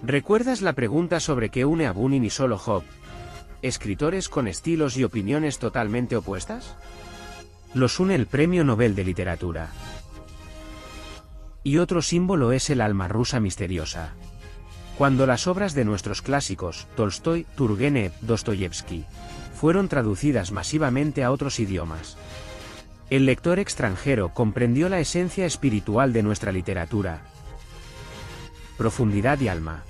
¿Recuerdas la pregunta sobre qué une a Bunin y Solokhov? ¿Escritores con estilos y opiniones totalmente opuestas? Los une el Premio Nobel de Literatura. Y otro símbolo es el alma rusa misteriosa. Cuando las obras de nuestros clásicos, Tolstói, Turgenev, Dostoyevsky, fueron traducidas masivamente a otros idiomas, el lector extranjero comprendió la esencia espiritual de nuestra literatura. Profundidad y alma.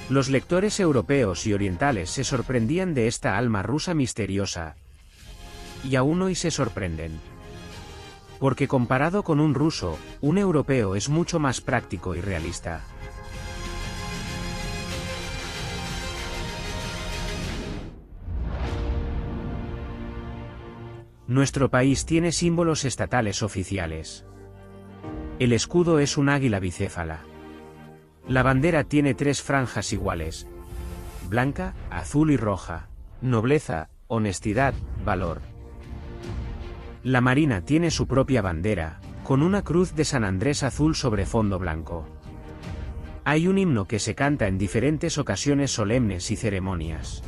Los lectores europeos y orientales se sorprendían de esta alma rusa misteriosa. Y aún hoy se sorprenden. Porque comparado con un ruso, un europeo es mucho más práctico y realista. Nuestro país tiene símbolos estatales oficiales. El escudo es un águila bicéfala. La bandera tiene 3 franjas iguales: blanca, azul y roja. Nobleza, honestidad, valor. La Marina tiene su propia bandera, con una cruz de San Andrés azul sobre fondo blanco. Hay un himno que se canta en diferentes ocasiones solemnes y ceremonias.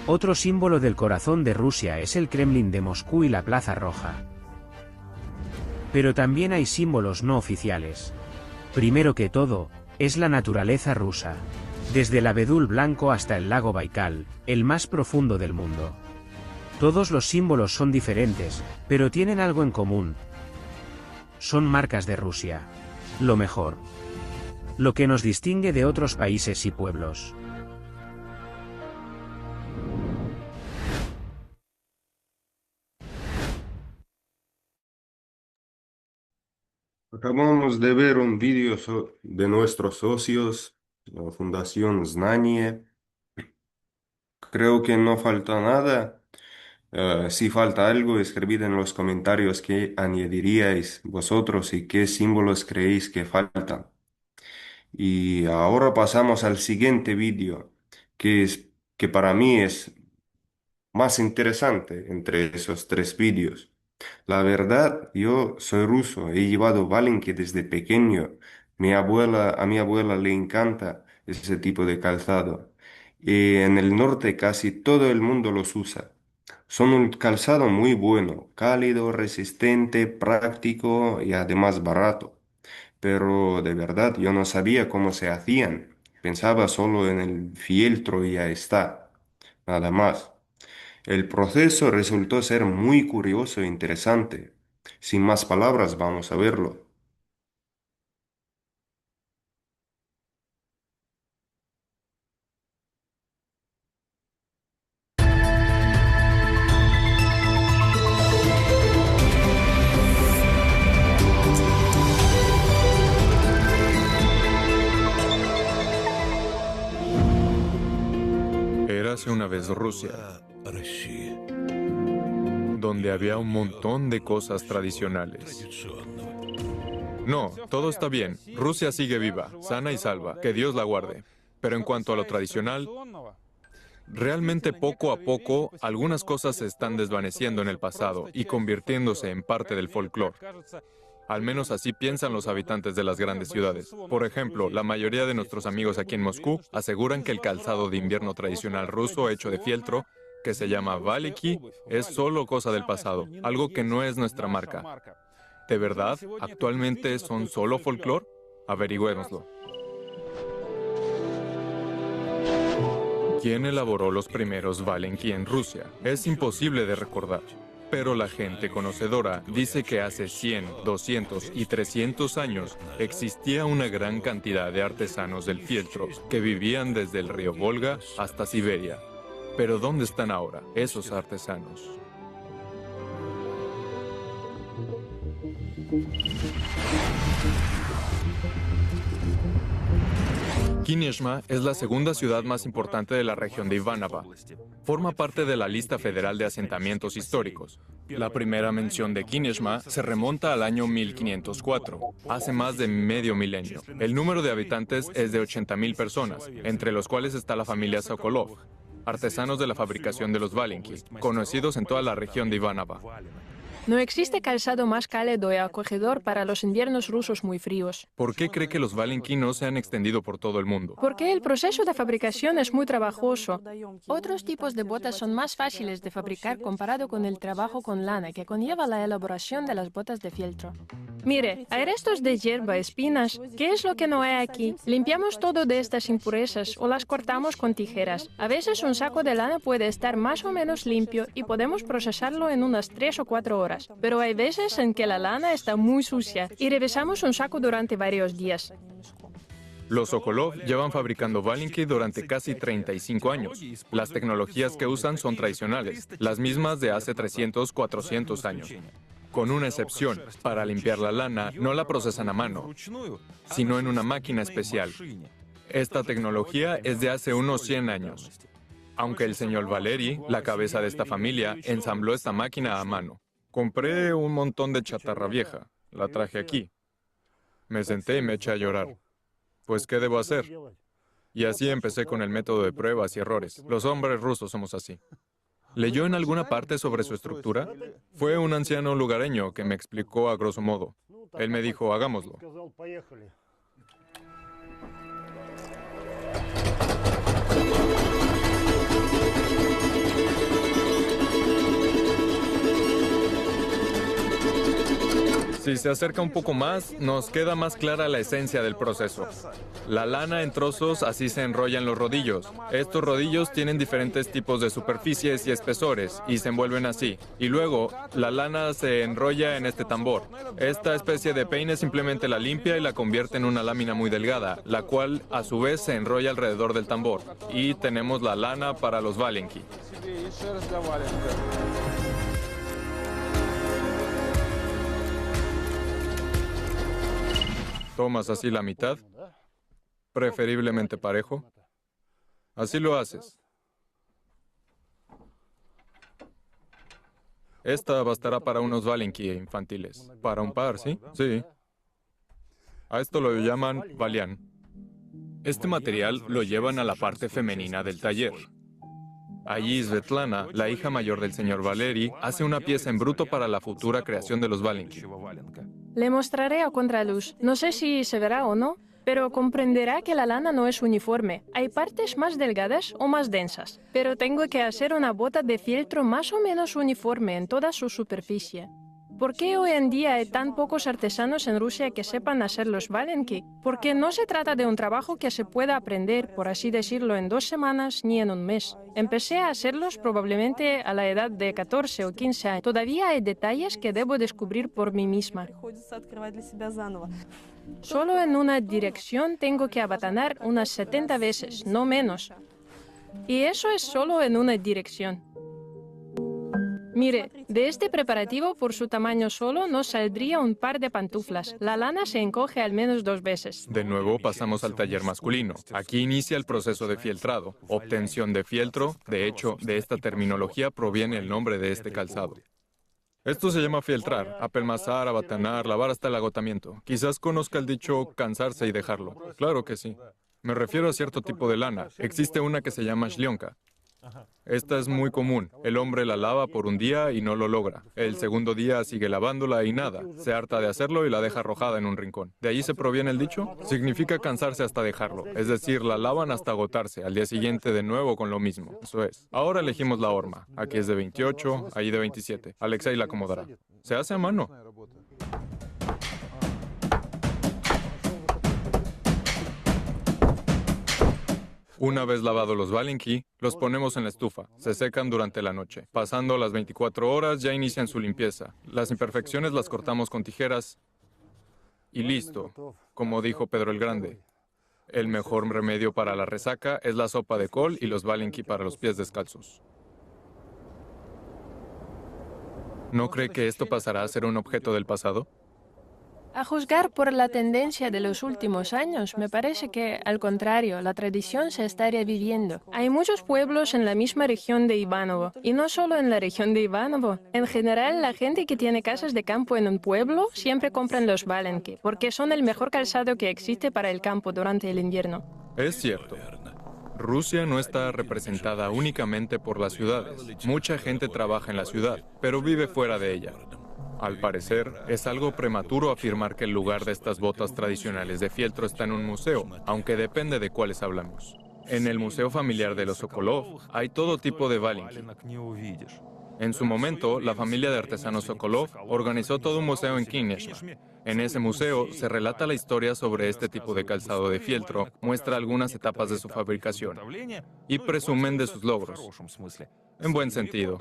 Otro símbolo del corazón de Rusia es el Kremlin de Moscú y la Plaza Roja. Pero también hay símbolos no oficiales. Primero que todo, es la naturaleza rusa. Desde el abedul blanco hasta el lago Baikal, el más profundo del mundo. Todos los símbolos son diferentes, pero tienen algo en común. Son marcas de Rusia. Lo mejor. Lo que nos distingue de otros países y pueblos. Acabamos de ver un vídeo de nuestros socios, la Fundación Znanie. Creo que no falta nada. Si falta algo, escribid en los comentarios qué añadiríais vosotros y qué símbolos creéis que faltan. Y ahora pasamos al siguiente vídeo, que para mí es más interesante entre esos 3 vídeos. La verdad, yo soy ruso, he llevado valenque desde pequeño. A mi abuela le encanta ese tipo de calzado. Y en el norte casi todo el mundo los usa. Son un calzado muy bueno, cálido, resistente, práctico y además barato. Pero de verdad yo no sabía cómo se hacían. Pensaba solo en el fieltro y ya está. Nada más. El proceso resultó ser muy curioso e interesante. Sin más palabras, vamos a verlo. Érase una vez Rusia, donde había un montón de cosas tradicionales. No, todo está bien. Rusia sigue viva, sana y salva. Que Dios la guarde. Pero en cuanto a lo tradicional, realmente poco a poco algunas cosas se están desvaneciendo en el pasado y convirtiéndose en parte del folclore. Al menos así piensan los habitantes de las grandes ciudades. Por ejemplo, la mayoría de nuestros amigos aquí en Moscú aseguran que el calzado de invierno tradicional ruso hecho de fieltro, que se llama Valiki, es solo cosa del pasado, algo que no es nuestra marca. ¿De verdad? ¿Actualmente son solo folclore? Averigüémoslo. ¿Quién elaboró los primeros Valenki en Rusia? Es imposible de recordar. Pero la gente conocedora dice que hace 100, 200 y 300 años existía una gran cantidad de artesanos del fieltro que vivían desde el río Volga hasta Siberia. Pero ¿dónde están ahora esos artesanos? Kineshma es la segunda ciudad más importante de la región de Ivánova. Forma parte de la lista federal de asentamientos históricos. La primera mención de Kineshma se remonta al año 1504, hace más de medio milenio. El número de habitantes es de 80.000 personas, entre los cuales está la familia Sokolov, artesanos de la fabricación de los Valenki, conocidos en toda la región de Ivánova. No existe calzado más cálido y acogedor para los inviernos rusos muy fríos. ¿Por qué cree que los Valenki no se han extendido por todo el mundo? Porque el proceso de fabricación es muy trabajoso. Otros tipos de botas son más fáciles de fabricar comparado con el trabajo con lana que conlleva la elaboración de las botas de fieltro. Mire, hay restos de hierba, espinas. ¿Qué es lo que no hay aquí? Limpiamos todo de estas impurezas o las cortamos con tijeras. A veces un saco de lana puede estar más o menos limpio y podemos procesarlo en unas 3 o 4 horas. Pero hay veces en que la lana está muy sucia y revisamos un saco durante varios días. Los Sokolov llevan fabricando Valenki durante casi 35 años. Las tecnologías que usan son tradicionales, las mismas de hace 300, 400 años. Con una excepción, para limpiar la lana no la procesan a mano, sino en una máquina especial. Esta tecnología es de hace unos 100 años. Aunque el señor Valery, la cabeza de esta familia, ensambló esta máquina a mano. Compré un montón de chatarra vieja, la traje aquí. Me senté y me eché a llorar. Pues, ¿qué debo hacer? Y así empecé con el método de pruebas y errores. Los hombres rusos somos así. ¿Leyó en alguna parte sobre su estructura? Fue un anciano lugareño que me explicó a grosso modo. Él me dijo, hagámoslo. Si se acerca un poco más, nos queda más clara la esencia del proceso. La lana en trozos así se enrolla en los rodillos. Estos rodillos tienen diferentes tipos de superficies y espesores y se envuelven así. Y luego, la lana se enrolla en este tambor. Esta especie de peine simplemente la limpia y la convierte en una lámina muy delgada, la cual a su vez se enrolla alrededor del tambor. Y tenemos la lana para los Valenki. Tomas así la mitad, preferiblemente parejo. Así lo haces. Esta bastará para unos Valenki infantiles. Para un par, ¿sí? Sí. A esto lo llaman Valian. Este material lo llevan a la parte femenina del taller. Allí Svetlana, la hija mayor del señor Valery, hace una pieza en bruto para la futura creación de los Valenki. Le mostraré a contraluz. No sé si se verá o no. Pero comprenderá que la lana no es uniforme. Hay partes más delgadas o más densas. Pero tengo que hacer una bota de fieltro más o menos uniforme en toda su superficie. ¿Por qué hoy en día hay tan pocos artesanos en Rusia que sepan hacer los valenki? Porque no se trata de un trabajo que se pueda aprender, por así decirlo, en 2 semanas ni en un mes. Empecé a hacerlos probablemente a la edad de 14 o 15 años. Todavía hay detalles que debo descubrir por mí misma. Solo en una dirección tengo que abatanar unas 70 veces, no menos. Y eso es solo en una dirección. Mire, de este preparativo por su tamaño solo nos saldría un par de pantuflas. La lana se encoge al menos 2 veces. De nuevo pasamos al taller masculino. Aquí inicia el proceso de fieltrado, obtención de fieltro. De hecho, de esta terminología proviene el nombre de este calzado. Esto se llama fieltrar, apelmazar, abatanar, lavar hasta el agotamiento. Quizás conozca el dicho cansarse y dejarlo. Claro que sí. Me refiero a cierto tipo de lana. Existe una que se llama shlionka. Esta es muy común. El hombre la lava por un día y no lo logra. El segundo día sigue lavándola y nada. Se harta de hacerlo y la deja arrojada en un rincón. ¿De ahí se proviene el dicho? Significa cansarse hasta dejarlo. Es decir, la lavan hasta agotarse. Al día siguiente de nuevo con lo mismo. Eso es. Ahora elegimos la horma. Aquí es de 28, ahí de 27. Alexei la acomodará. Se hace a mano. Una vez lavados los valenki, los ponemos en la estufa. Se secan durante la noche. Pasando las 24 horas, ya inician su limpieza. Las imperfecciones las cortamos con tijeras y listo. Como dijo Pedro el Grande, el mejor remedio para la resaca es la sopa de col y los valenki para los pies descalzos. ¿No cree que esto pasará a ser un objeto del pasado? A juzgar por la tendencia de los últimos años, me parece que, al contrario, la tradición se está reviviendo. Hay muchos pueblos en la misma región de Ivanovo, y no solo en la región de Ivanovo. En general, la gente que tiene casas de campo en un pueblo siempre compran los valenki, porque son el mejor calzado que existe para el campo durante el invierno. Es cierto. Rusia no está representada únicamente por las ciudades. Mucha gente trabaja en la ciudad, pero vive fuera de ella. Al parecer, es algo prematuro afirmar que el lugar de estas botas tradicionales de fieltro está en un museo, aunque depende de cuáles hablamos. En el Museo Familiar de los Sokolov hay todo tipo de valenki. En su momento, la familia de artesanos Sokolov organizó todo un museo en Kineshma. En ese museo se relata la historia sobre este tipo de calzado de fieltro, muestra algunas etapas de su fabricación y presumen de sus logros. En buen sentido.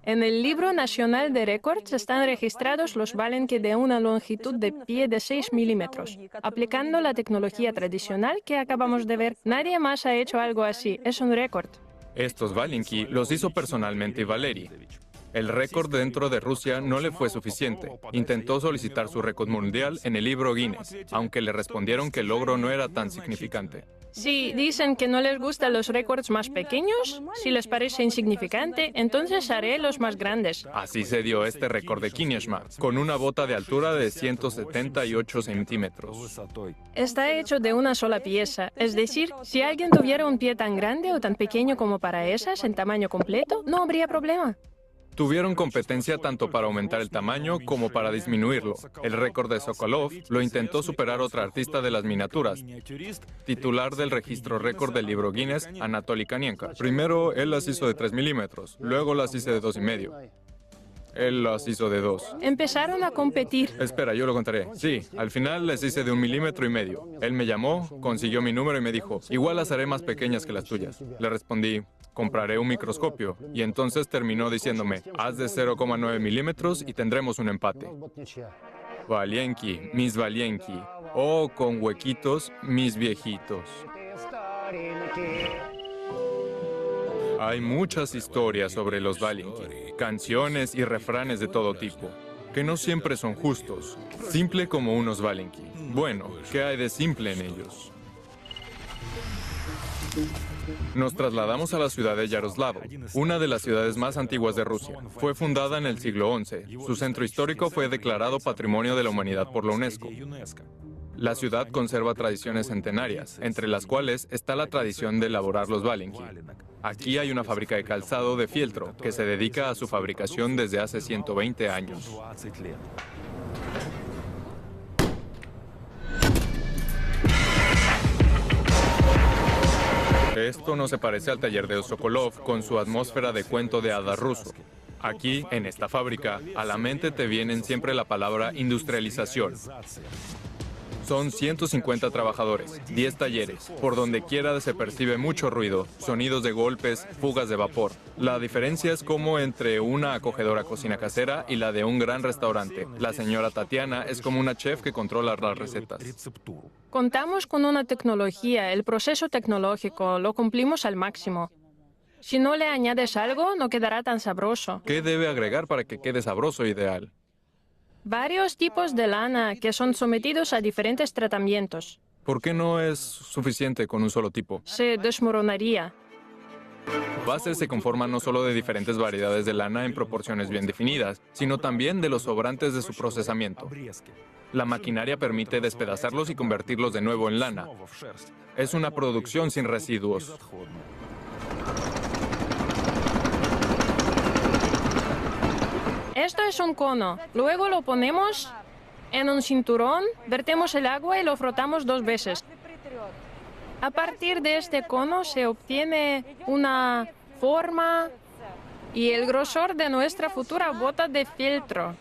En el Libro Nacional de Récords están registrados los valenki de una longitud de pie de 6 milímetros. Aplicando la tecnología tradicional que acabamos de ver, nadie más ha hecho algo así. Es un récord. Estos valenki los hizo personalmente Valery. El récord dentro de Rusia no le fue suficiente. Intentó solicitar su récord mundial en el libro Guinness, aunque le respondieron que el logro no era tan significante. Si dicen que no les gustan los récords más pequeños, si les parece insignificante, entonces haré los más grandes. Así se dio este récord de Kineshma, con una bota de altura de 178 centímetros. Está hecho de una sola pieza, es decir, si alguien tuviera un pie tan grande o tan pequeño como para esas en tamaño completo, no habría problema. Tuvieron competencia tanto para aumentar el tamaño como para disminuirlo. El récord de Sokolov lo intentó superar otra artista de las miniaturas, titular del registro récord del libro Guinness, Anatoly Kanienka. Primero, él las hizo de 3 milímetros, luego las hice de 2,5. Él las hizo de 2. Empezaron a competir. Espera, yo lo contaré. Sí, al final les hice de 1,5 milímetros. Él me llamó, consiguió mi número y me dijo, igual las haré más pequeñas que las tuyas. Le respondí, compraré un microscopio. Y entonces terminó diciéndome, haz de 0,9 milímetros y tendremos un empate. Valienki, mis Valienki. Oh, con huequitos, mis viejitos. Hay muchas historias sobre los valenki, canciones y refranes de todo tipo, que no siempre son justos, simple como unos valenki. Bueno, ¿qué hay de simple en ellos? Nos trasladamos a la ciudad de Yaroslavl, una de las ciudades más antiguas de Rusia. Fue fundada en el siglo XI. Su centro histórico fue declarado Patrimonio de la Humanidad por la UNESCO. La ciudad conserva tradiciones centenarias, entre las cuales está la tradición de elaborar los valenki. Aquí hay una fábrica de calzado de fieltro que se dedica a su fabricación desde hace 120 años. Esto no se parece al taller de Sokolov con su atmósfera de cuento de hadas ruso. Aquí, en esta fábrica, a la mente te vienen siempre la palabra industrialización. Son 150 trabajadores, 10 talleres. Por donde quiera se percibe mucho ruido, sonidos de golpes, fugas de vapor. La diferencia es como entre una acogedora cocina casera y la de un gran restaurante. La señora Tatiana es como una chef que controla las recetas. Contamos con una tecnología, el proceso tecnológico, lo cumplimos al máximo. Si no le añades algo, no quedará tan sabroso. ¿Qué debe agregar para que quede sabroso ideal? Varios tipos de lana que son sometidos a diferentes tratamientos. ¿Por qué no es suficiente con un solo tipo? Se desmoronaría. Bases se conforman no solo de diferentes variedades de lana en proporciones bien definidas, sino también de los sobrantes de su procesamiento. La maquinaria permite despedazarlos y convertirlos de nuevo en lana. Es una producción sin residuos. Esto es un cono. Luego lo ponemos en un cinturón, vertemos el agua y lo frotamos 2 veces. A partir de este cono se obtiene una forma y el grosor de nuestra futura bota de fieltro.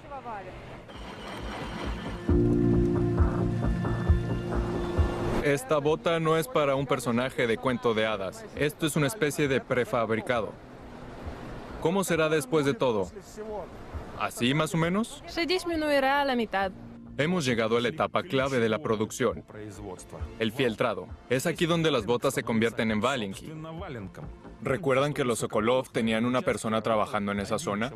Esta bota no es para un personaje de cuento de hadas. Esto es una especie de prefabricado. ¿Cómo será después de todo? ¿Así más o menos? Se disminuirá a la mitad. Hemos llegado a la etapa clave de la producción, el fieltrado. Es aquí donde las botas se convierten en valinki. ¿Recuerdan que los Sokolov tenían una persona trabajando en esa zona?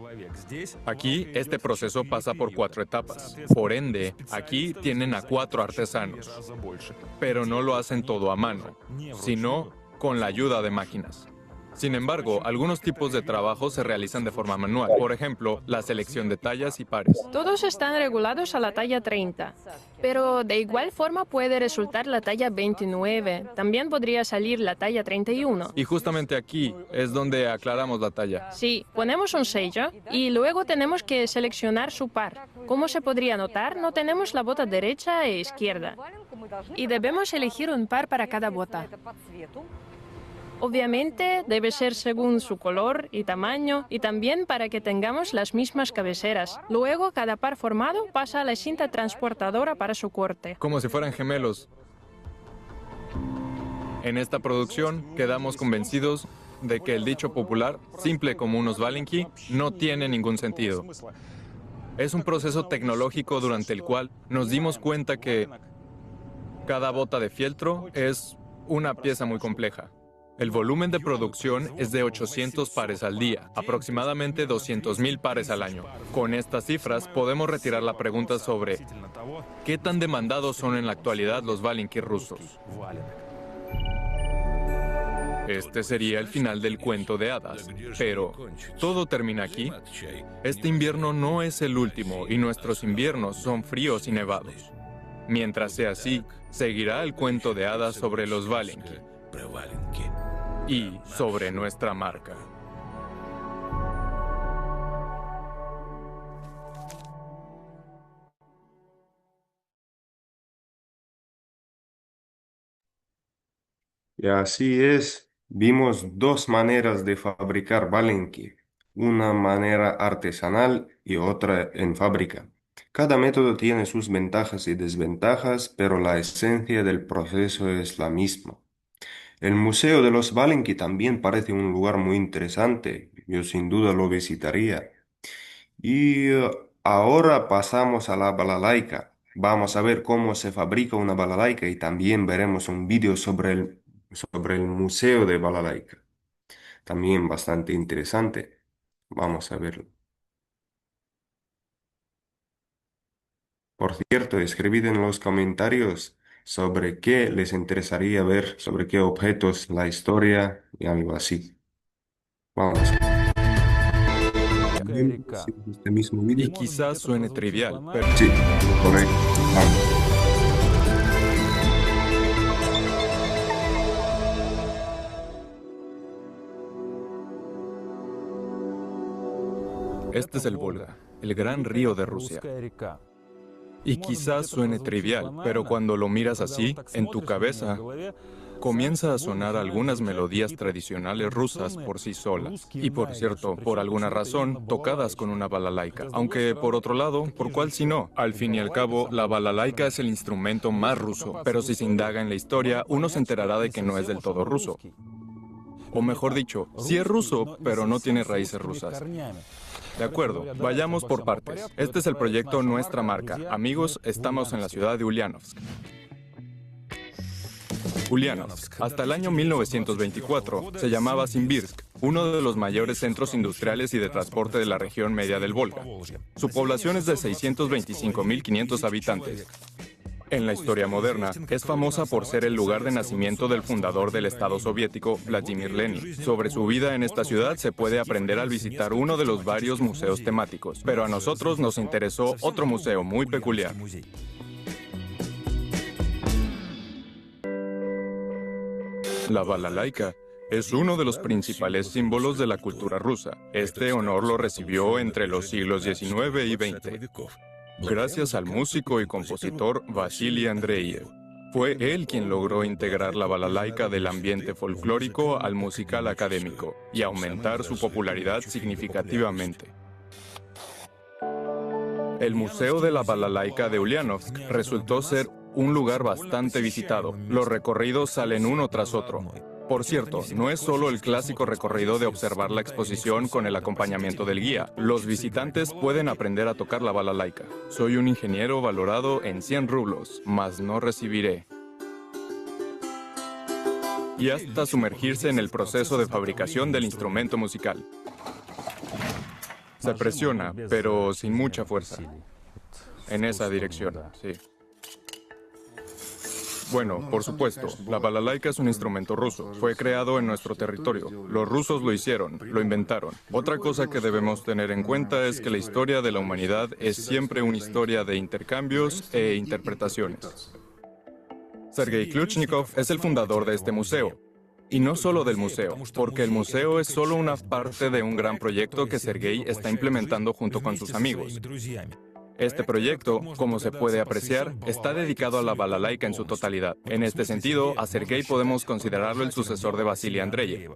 Aquí, este proceso pasa por 4 etapas. Por ende, aquí tienen a 4 artesanos. Pero no lo hacen todo a mano, sino con la ayuda de máquinas. Sin embargo, algunos tipos de trabajo se realizan de forma manual. Por ejemplo, la selección de tallas y pares. Todos están regulados a la talla 30, pero de igual forma puede resultar la talla 29. También podría salir la talla 31. Y justamente aquí es donde aclaramos la talla. Sí, ponemos un sello y luego tenemos que seleccionar su par. Como se podría notar, no tenemos la bota derecha e izquierda. Y debemos elegir un par para cada bota. Obviamente debe ser según su color y tamaño y también para que tengamos las mismas cabeceras. Luego cada par formado pasa a la cinta transportadora para su corte. Como si fueran gemelos. En esta producción quedamos convencidos de que el dicho popular, simple como unos valinki, no tiene ningún sentido. Es un proceso tecnológico durante el cual nos dimos cuenta que cada bota de fieltro es una pieza muy compleja. El volumen de producción es de 800 pares al día, aproximadamente 200.000 pares al año. Con estas cifras podemos retirar la pregunta sobre ¿qué tan demandados son en la actualidad los valinki rusos? Este sería el final del cuento de hadas, pero ¿todo termina aquí? Este invierno no es el último y nuestros inviernos son fríos y nevados. Mientras sea así, seguirá el cuento de hadas sobre los valinki y sobre nuestra marca. Y así es, vimos 2 maneras de fabricar valenki, una manera artesanal y otra en fábrica. Cada método tiene sus ventajas y desventajas, pero la esencia del proceso es la misma. El Museo de los Valenki también parece un lugar muy interesante, yo sin duda lo visitaría. Y ahora pasamos a la balalaika. Vamos a ver cómo se fabrica una balalaika y también veremos un vídeo sobre el Museo de Balalaika. También bastante interesante. Vamos a verlo. Por cierto, escribid en los comentarios sobre qué les interesaría ver, sobre qué objetos, la historia y algo así. Vamos. También hacemos este mismo Y vídeo. quizás suene trivial, pero Sí, correcto. Vamos. este es el Volga, el gran río de Rusia. Y quizás suene trivial, pero cuando lo miras así, en tu cabeza, comienza a sonar algunas melodías tradicionales rusas por sí solas. Y por cierto, por alguna razón, tocadas con una balalaika. Aunque, por otro lado, ¿por cuál si no? Al fin y al cabo, la balalaika es el instrumento más ruso. Pero si se indaga en la historia, uno se enterará de que no es del todo ruso. O mejor dicho, sí es ruso, pero no tiene raíces rusas. De acuerdo, vayamos por partes. Este es el proyecto Nuestra Marca. Amigos, estamos en la ciudad de Ulyanovsk. Ulyanovsk, hasta el año 1924, se llamaba Simbirsk, uno de los mayores centros industriales y de transporte de la región media del Volga. Su población es de 625.500 habitantes. En la historia moderna, es famosa por ser el lugar de nacimiento del fundador del Estado soviético, Vladimir Lenin. Sobre su vida en esta ciudad se puede aprender al visitar uno de los varios museos temáticos, pero a nosotros nos interesó otro museo muy peculiar. La balalaika es uno de los principales símbolos de la cultura rusa. Este honor lo recibió entre los siglos XIX y XX. Gracias al músico y compositor Vasily Andreyev. Fue él quien logró integrar la balalaika del ambiente folclórico al musical académico y aumentar su popularidad significativamente. El Museo de la Balalaika de Ulyanovsk resultó ser un lugar bastante visitado. Los recorridos salen uno tras otro. Por cierto, no es solo el clásico recorrido de observar la exposición con el acompañamiento del guía. Los visitantes pueden aprender a tocar la balalaika. Soy un ingeniero valorado en 100 rublos, mas no recibiré. Y hasta sumergirse en el proceso de fabricación del instrumento musical. Se presiona, pero sin mucha fuerza. En esa dirección, sí. Bueno, por supuesto, la balalaika es un instrumento ruso. Fue creado en nuestro territorio. Los rusos lo hicieron, lo inventaron. Otra cosa que debemos tener en cuenta es que la historia de la humanidad es siempre una historia de intercambios e interpretaciones. Sergei Kluchnikov es el fundador de este museo. Y no solo del museo, porque el museo es solo una parte de un gran proyecto que Sergei está implementando junto con sus amigos. Este proyecto, como se puede apreciar, está dedicado a la balalaika en su totalidad. En este sentido, a Sergei podemos considerarlo el sucesor de Vasily Andreyev.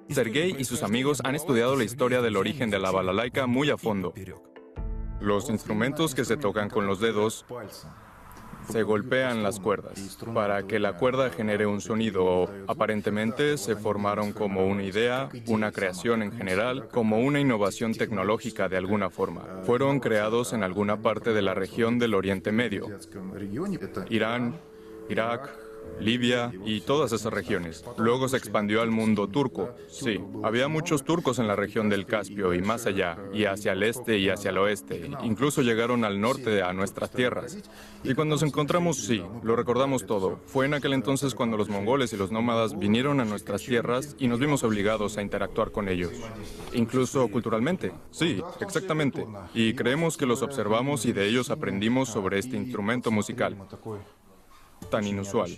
Sergei y sus amigos han estudiado la historia del origen de la balalaika muy a fondo. Los instrumentos que se tocan con los dedos se golpean las cuerdas. Para que la cuerda genere un sonido, aparentemente se formaron como una idea, una creación en general, como una innovación tecnológica de alguna forma. Fueron creados en alguna parte de la región del Oriente Medio, Irán, Irak, Libia y todas esas regiones. Luego se expandió al mundo turco. Sí, había muchos turcos en la región del Caspio y más allá, y hacia el este y hacia el oeste. Incluso llegaron al norte, a nuestras tierras. Y cuando nos encontramos, sí, lo recordamos todo. Fue en aquel entonces cuando los mongoles y los nómadas vinieron a nuestras tierras y nos vimos obligados a interactuar con ellos. Incluso culturalmente. Sí, exactamente. Y creemos que los observamos y de ellos aprendimos sobre este instrumento musical tan inusual.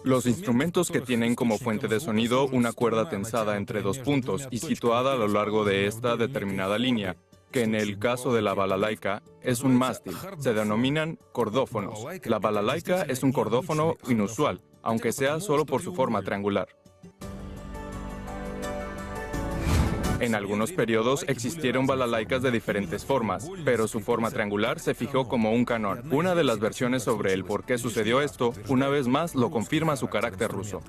Los instrumentos que tienen como fuente de sonido una cuerda tensada entre dos puntos y situada a lo largo de esta determinada línea, que en el caso de la balalaika es un mástil, se denominan cordófonos. La balalaika es un cordófono inusual, aunque sea solo por su forma triangular. En algunos periodos existieron balalaikas de diferentes formas, pero su forma triangular se fijó como un canon. Una de las versiones sobre el por qué sucedió esto, una vez más, lo confirma su carácter ruso.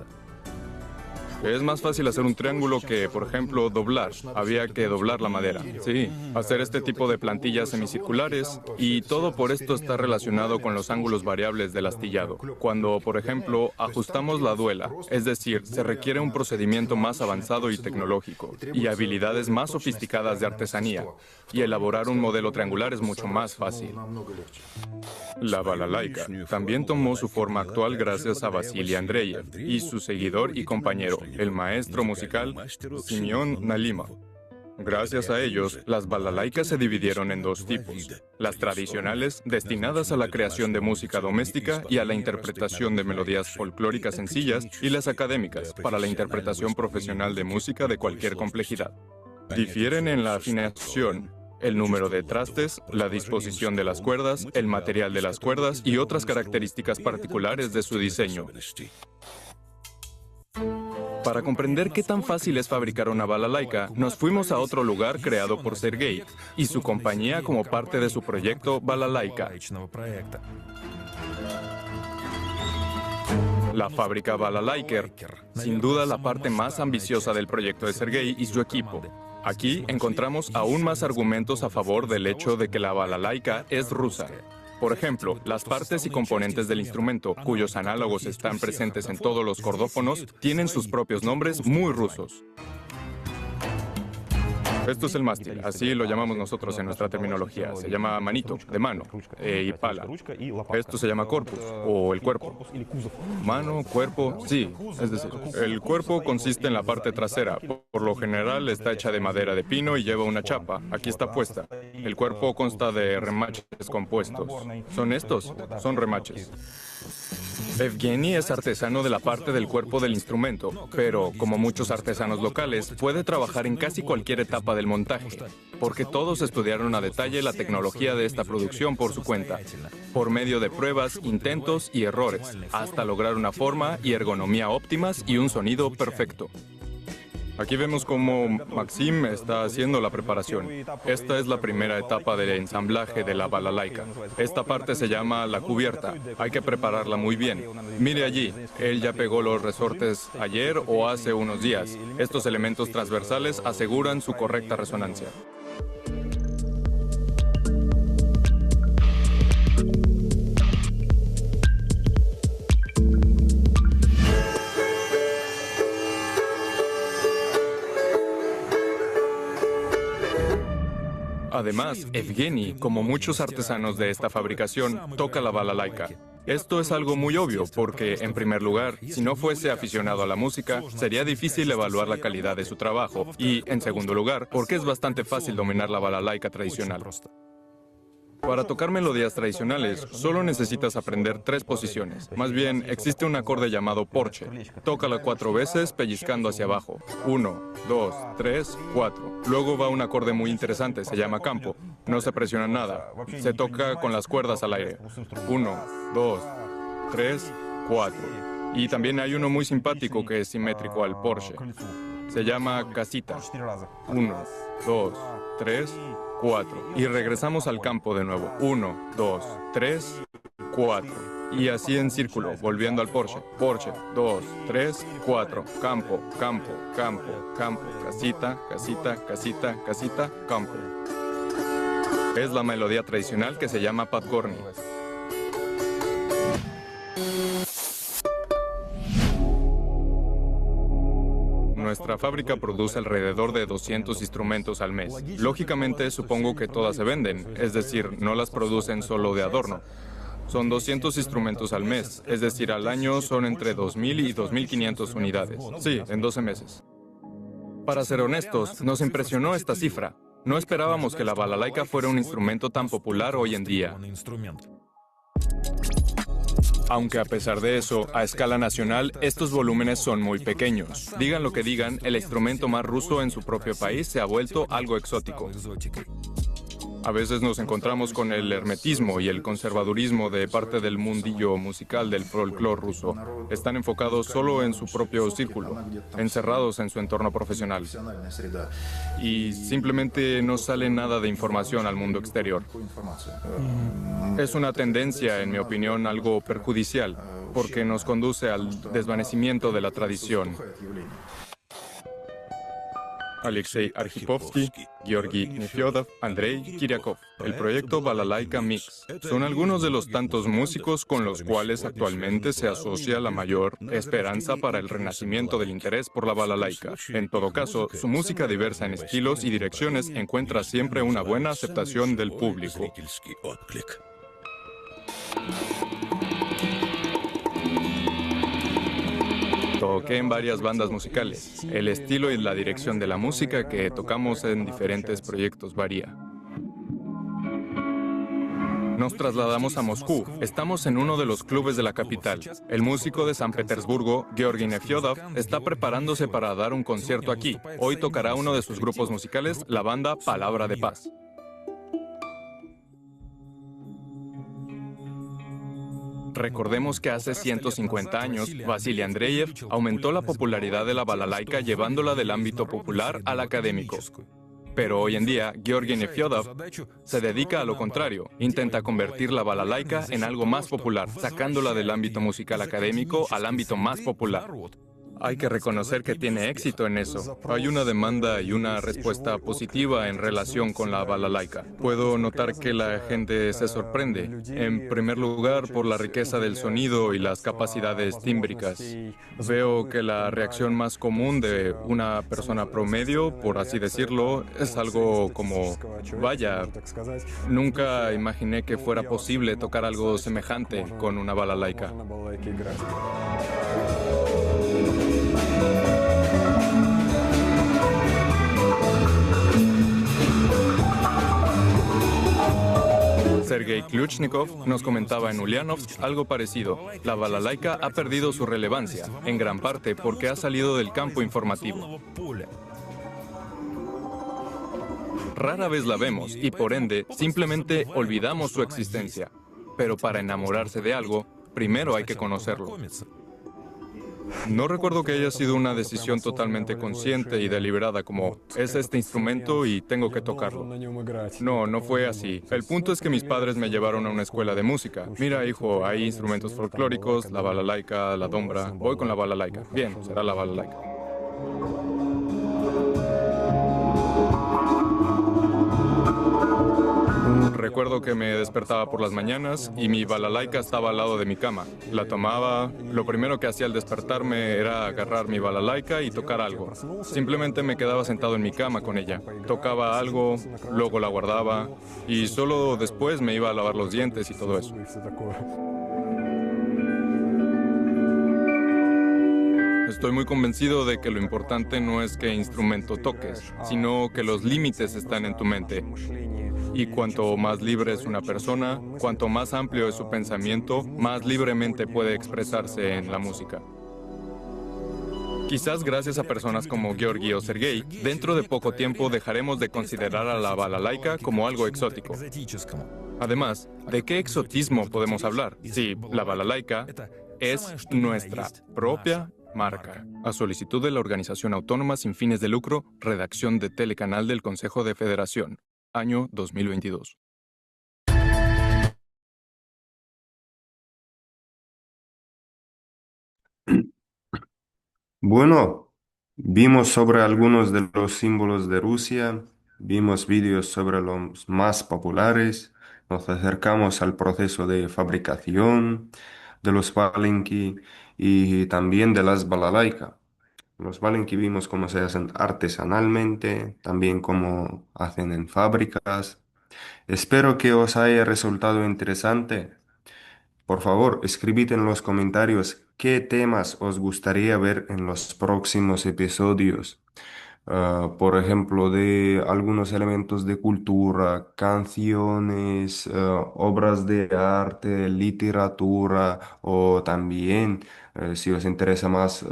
Es más fácil hacer un triángulo que, por ejemplo, doblar. Había que doblar la madera. Sí, hacer este tipo de plantillas semicirculares, y todo por esto está relacionado con los ángulos variables del astillado. Cuando, por ejemplo, ajustamos la duela, es decir, se requiere un procedimiento más avanzado y tecnológico, y habilidades más sofisticadas de artesanía, y elaborar un modelo triangular es mucho más fácil. La balalaika también tomó su forma actual gracias a Vasily Andreyev y su seguidor y compañero, el maestro musical Simeon Nalimov. Gracias a ellos, las balalaikas se dividieron en dos tipos: las tradicionales, destinadas a la creación de música doméstica y a la interpretación de melodías folclóricas sencillas, y las académicas, para la interpretación profesional de música de cualquier complejidad. Difieren en la afinación, el número de trastes, la disposición de las cuerdas, el material de las cuerdas y otras características particulares de su diseño. Para comprender qué tan fácil es fabricar una balalaika, nos fuimos a otro lugar creado por Sergei y su compañía como parte de su proyecto Balalaika. La fábrica Balalaiker, sin duda la parte más ambiciosa del proyecto de Sergei y su equipo. Aquí encontramos aún más argumentos a favor del hecho de que la balalaika es rusa. Por ejemplo, las partes y componentes del instrumento, cuyos análogos están presentes en todos los cordófonos, tienen sus propios nombres muy rusos. Esto es el mástil, así lo llamamos nosotros en nuestra terminología. Se llama manito, de mano, y pala. Esto se llama corpus, o el cuerpo. Mano, cuerpo, sí. Es decir, el cuerpo consiste en la parte trasera. Por lo general está hecha de madera de pino y lleva una chapa. Aquí está puesta. El cuerpo consta de remaches compuestos. ¿Son estos? Son remaches. Evgeny es artesano de la parte del cuerpo del instrumento, pero, como muchos artesanos locales, puede trabajar en casi cualquier etapa del montaje, porque todos estudiaron a detalle la tecnología de esta producción por su cuenta, por medio de pruebas, intentos y errores, hasta lograr una forma y ergonomía óptimas y un sonido perfecto. Aquí vemos cómo Maxim está haciendo la preparación. Esta es la primera etapa del ensamblaje de la balalaika. Esta parte se llama la cubierta. Hay que prepararla muy bien. Mire allí, él ya pegó los resortes ayer o hace unos días. Estos elementos transversales aseguran su correcta resonancia. Además, Evgeny, como muchos artesanos de esta fabricación, toca la balalaika. Esto es algo muy obvio porque, en primer lugar, si no fuese aficionado a la música, sería difícil evaluar la calidad de su trabajo y, en segundo lugar, porque es bastante fácil dominar la balalaika tradicional. Para tocar melodías tradicionales, solo necesitas aprender 3 posiciones. Más bien, existe un acorde llamado porche. Tócala 4 veces, pellizcando hacia abajo. 1, 2, 3, 4. Luego va un acorde muy interesante, se llama campo. No se presiona nada. Se toca con las cuerdas al aire. 1, 2, 3, 4. Y también hay uno muy simpático que es simétrico al porche. Se llama casita. 1, 2, 3, 4. Y regresamos al campo de nuevo. 1, 2, 3, 4. Y así en círculo, volviendo al porche. Porche, 2, 3, 4. Campo, campo, campo, campo. Casita, casita, casita, casita, campo. Es la melodía tradicional que se llama Podgorny. Nuestra fábrica produce alrededor de 200 instrumentos al mes. Lógicamente, supongo que todas se venden, es decir, no las producen solo de adorno. Son 200 instrumentos al mes, es decir, al año son entre 2.000 y 2.500 unidades. Sí, en 12 meses. Para ser honestos, nos impresionó esta cifra. No esperábamos que la balalaika fuera un instrumento tan popular hoy en día. Aunque a pesar de eso, a escala nacional, estos volúmenes son muy pequeños. Digan lo que digan, el instrumento más ruso en su propio país se ha vuelto algo exótico. A veces nos encontramos con el hermetismo y el conservadurismo de parte del mundillo musical del folclore ruso. Están enfocados solo en su propio círculo, encerrados en su entorno profesional. Y simplemente no sale nada de información al mundo exterior. Es una tendencia, en mi opinión, algo perjudicial, porque nos conduce al desvanecimiento de la tradición. Alexei Arhipovsky, Georgi Nefyodov, Andrei Kiryakov. El proyecto Balalaika Mix. Son algunos de los tantos músicos con los cuales actualmente se asocia la mayor esperanza para el renacimiento del interés por la balalaika. En todo caso, su música diversa en estilos y direcciones encuentra siempre una buena aceptación del público. Toqué en varias bandas musicales. El estilo y la dirección de la música que tocamos en diferentes proyectos varía. Nos trasladamos a Moscú. Estamos en uno de los clubes de la capital. El músico de San Petersburgo, Georgi Nefyodov, está preparándose para dar un concierto aquí. Hoy tocará uno de sus grupos musicales, la banda Palabra de Paz. Recordemos que hace 150 años, Vasily Andreyev aumentó la popularidad de la balalaika llevándola del ámbito popular al académico. Pero hoy en día, Georgi Nefyodov se dedica a lo contrario. Intenta convertir la balalaika en algo más popular, sacándola del ámbito musical académico al ámbito más popular. Hay que reconocer que tiene éxito en eso. Hay una demanda y una respuesta positiva en relación con la balalaika. Puedo notar que la gente se sorprende, en primer lugar por la riqueza del sonido y las capacidades tímbricas. Veo que la reacción más común de una persona promedio, por así decirlo, es algo como, vaya, nunca imaginé que fuera posible tocar algo semejante con una balalaika. Sergei Kluchnikov nos comentaba en Ulyanovsk algo parecido. La balalaika ha perdido su relevancia, en gran parte porque ha salido del campo informativo. Rara vez la vemos y por ende simplemente olvidamos su existencia. Pero para enamorarse de algo, primero hay que conocerlo. No recuerdo que haya sido una decisión totalmente consciente y deliberada como, es este instrumento y tengo que tocarlo. No, no fue así. El punto es que mis padres me llevaron a una escuela de música. Mira, hijo, hay instrumentos folclóricos, la balalaika, la dombra. Voy con la balalaika. Bien, será la balalaika. Recuerdo que me despertaba por las mañanas y mi balalaika estaba al lado de mi cama. La tomaba, lo primero que hacía al despertarme era agarrar mi balalaika y tocar algo. Simplemente me quedaba sentado en mi cama con ella. Tocaba algo, luego la guardaba y solo después me iba a lavar los dientes y todo eso. Estoy muy convencido de que lo importante no es qué instrumento toques, sino que los límites están en tu mente. Y cuanto más libre es una persona, cuanto más amplio es su pensamiento, más libremente puede expresarse en la música. Quizás gracias a personas como Georgi o Sergei, dentro de poco tiempo dejaremos de considerar a la balalaika como algo exótico. Además, ¿de qué exotismo podemos hablar? Si la balalaika es nuestra propia marca. A solicitud de la Organización Autónoma sin fines de lucro, redacción de Telecanal del Consejo de Federación. Año 2022. Bueno, vimos sobre algunos de los símbolos de Rusia, vimos vídeos sobre los más populares, nos acercamos al proceso de fabricación de los palenque y también de las balalaika. Los palenque vimos cómo se hacen artesanalmente, también cómo hacen en fábricas. Espero que os haya resultado interesante. Por favor, escribid en los comentarios qué temas os gustaría ver en los próximos episodios. Por ejemplo, de algunos elementos de cultura, canciones, obras de arte, literatura o también, si os interesa más,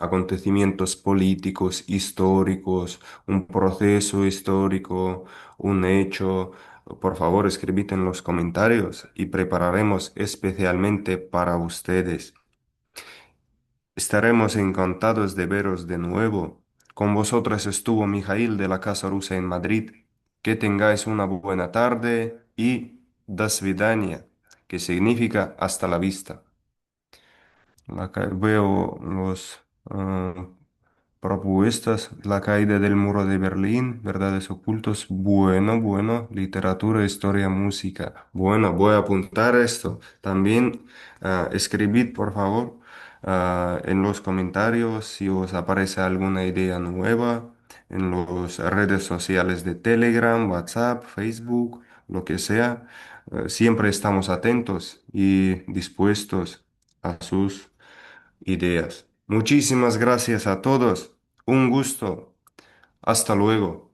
acontecimientos políticos, históricos, un proceso histórico, un hecho. Por favor, escribid en los comentarios y prepararemos especialmente para ustedes. Estaremos encantados de veros de nuevo. Con vosotros estuvo Mijail de la Casa Rusa en Madrid. Que tengáis una buena tarde y до свидания, que significa hasta la vista. Veo los propuestas, la caída del muro de Berlín, verdades ocultos. Bueno, bueno, literatura, historia, música. Bueno, voy a apuntar esto. También escribid, por favor, en los comentarios si os aparece alguna idea nueva en las redes sociales de Telegram, WhatsApp, Facebook, lo que sea. Siempre estamos atentos y dispuestos a sus ideas. Muchísimas gracias a todos. Un gusto. Hasta luego.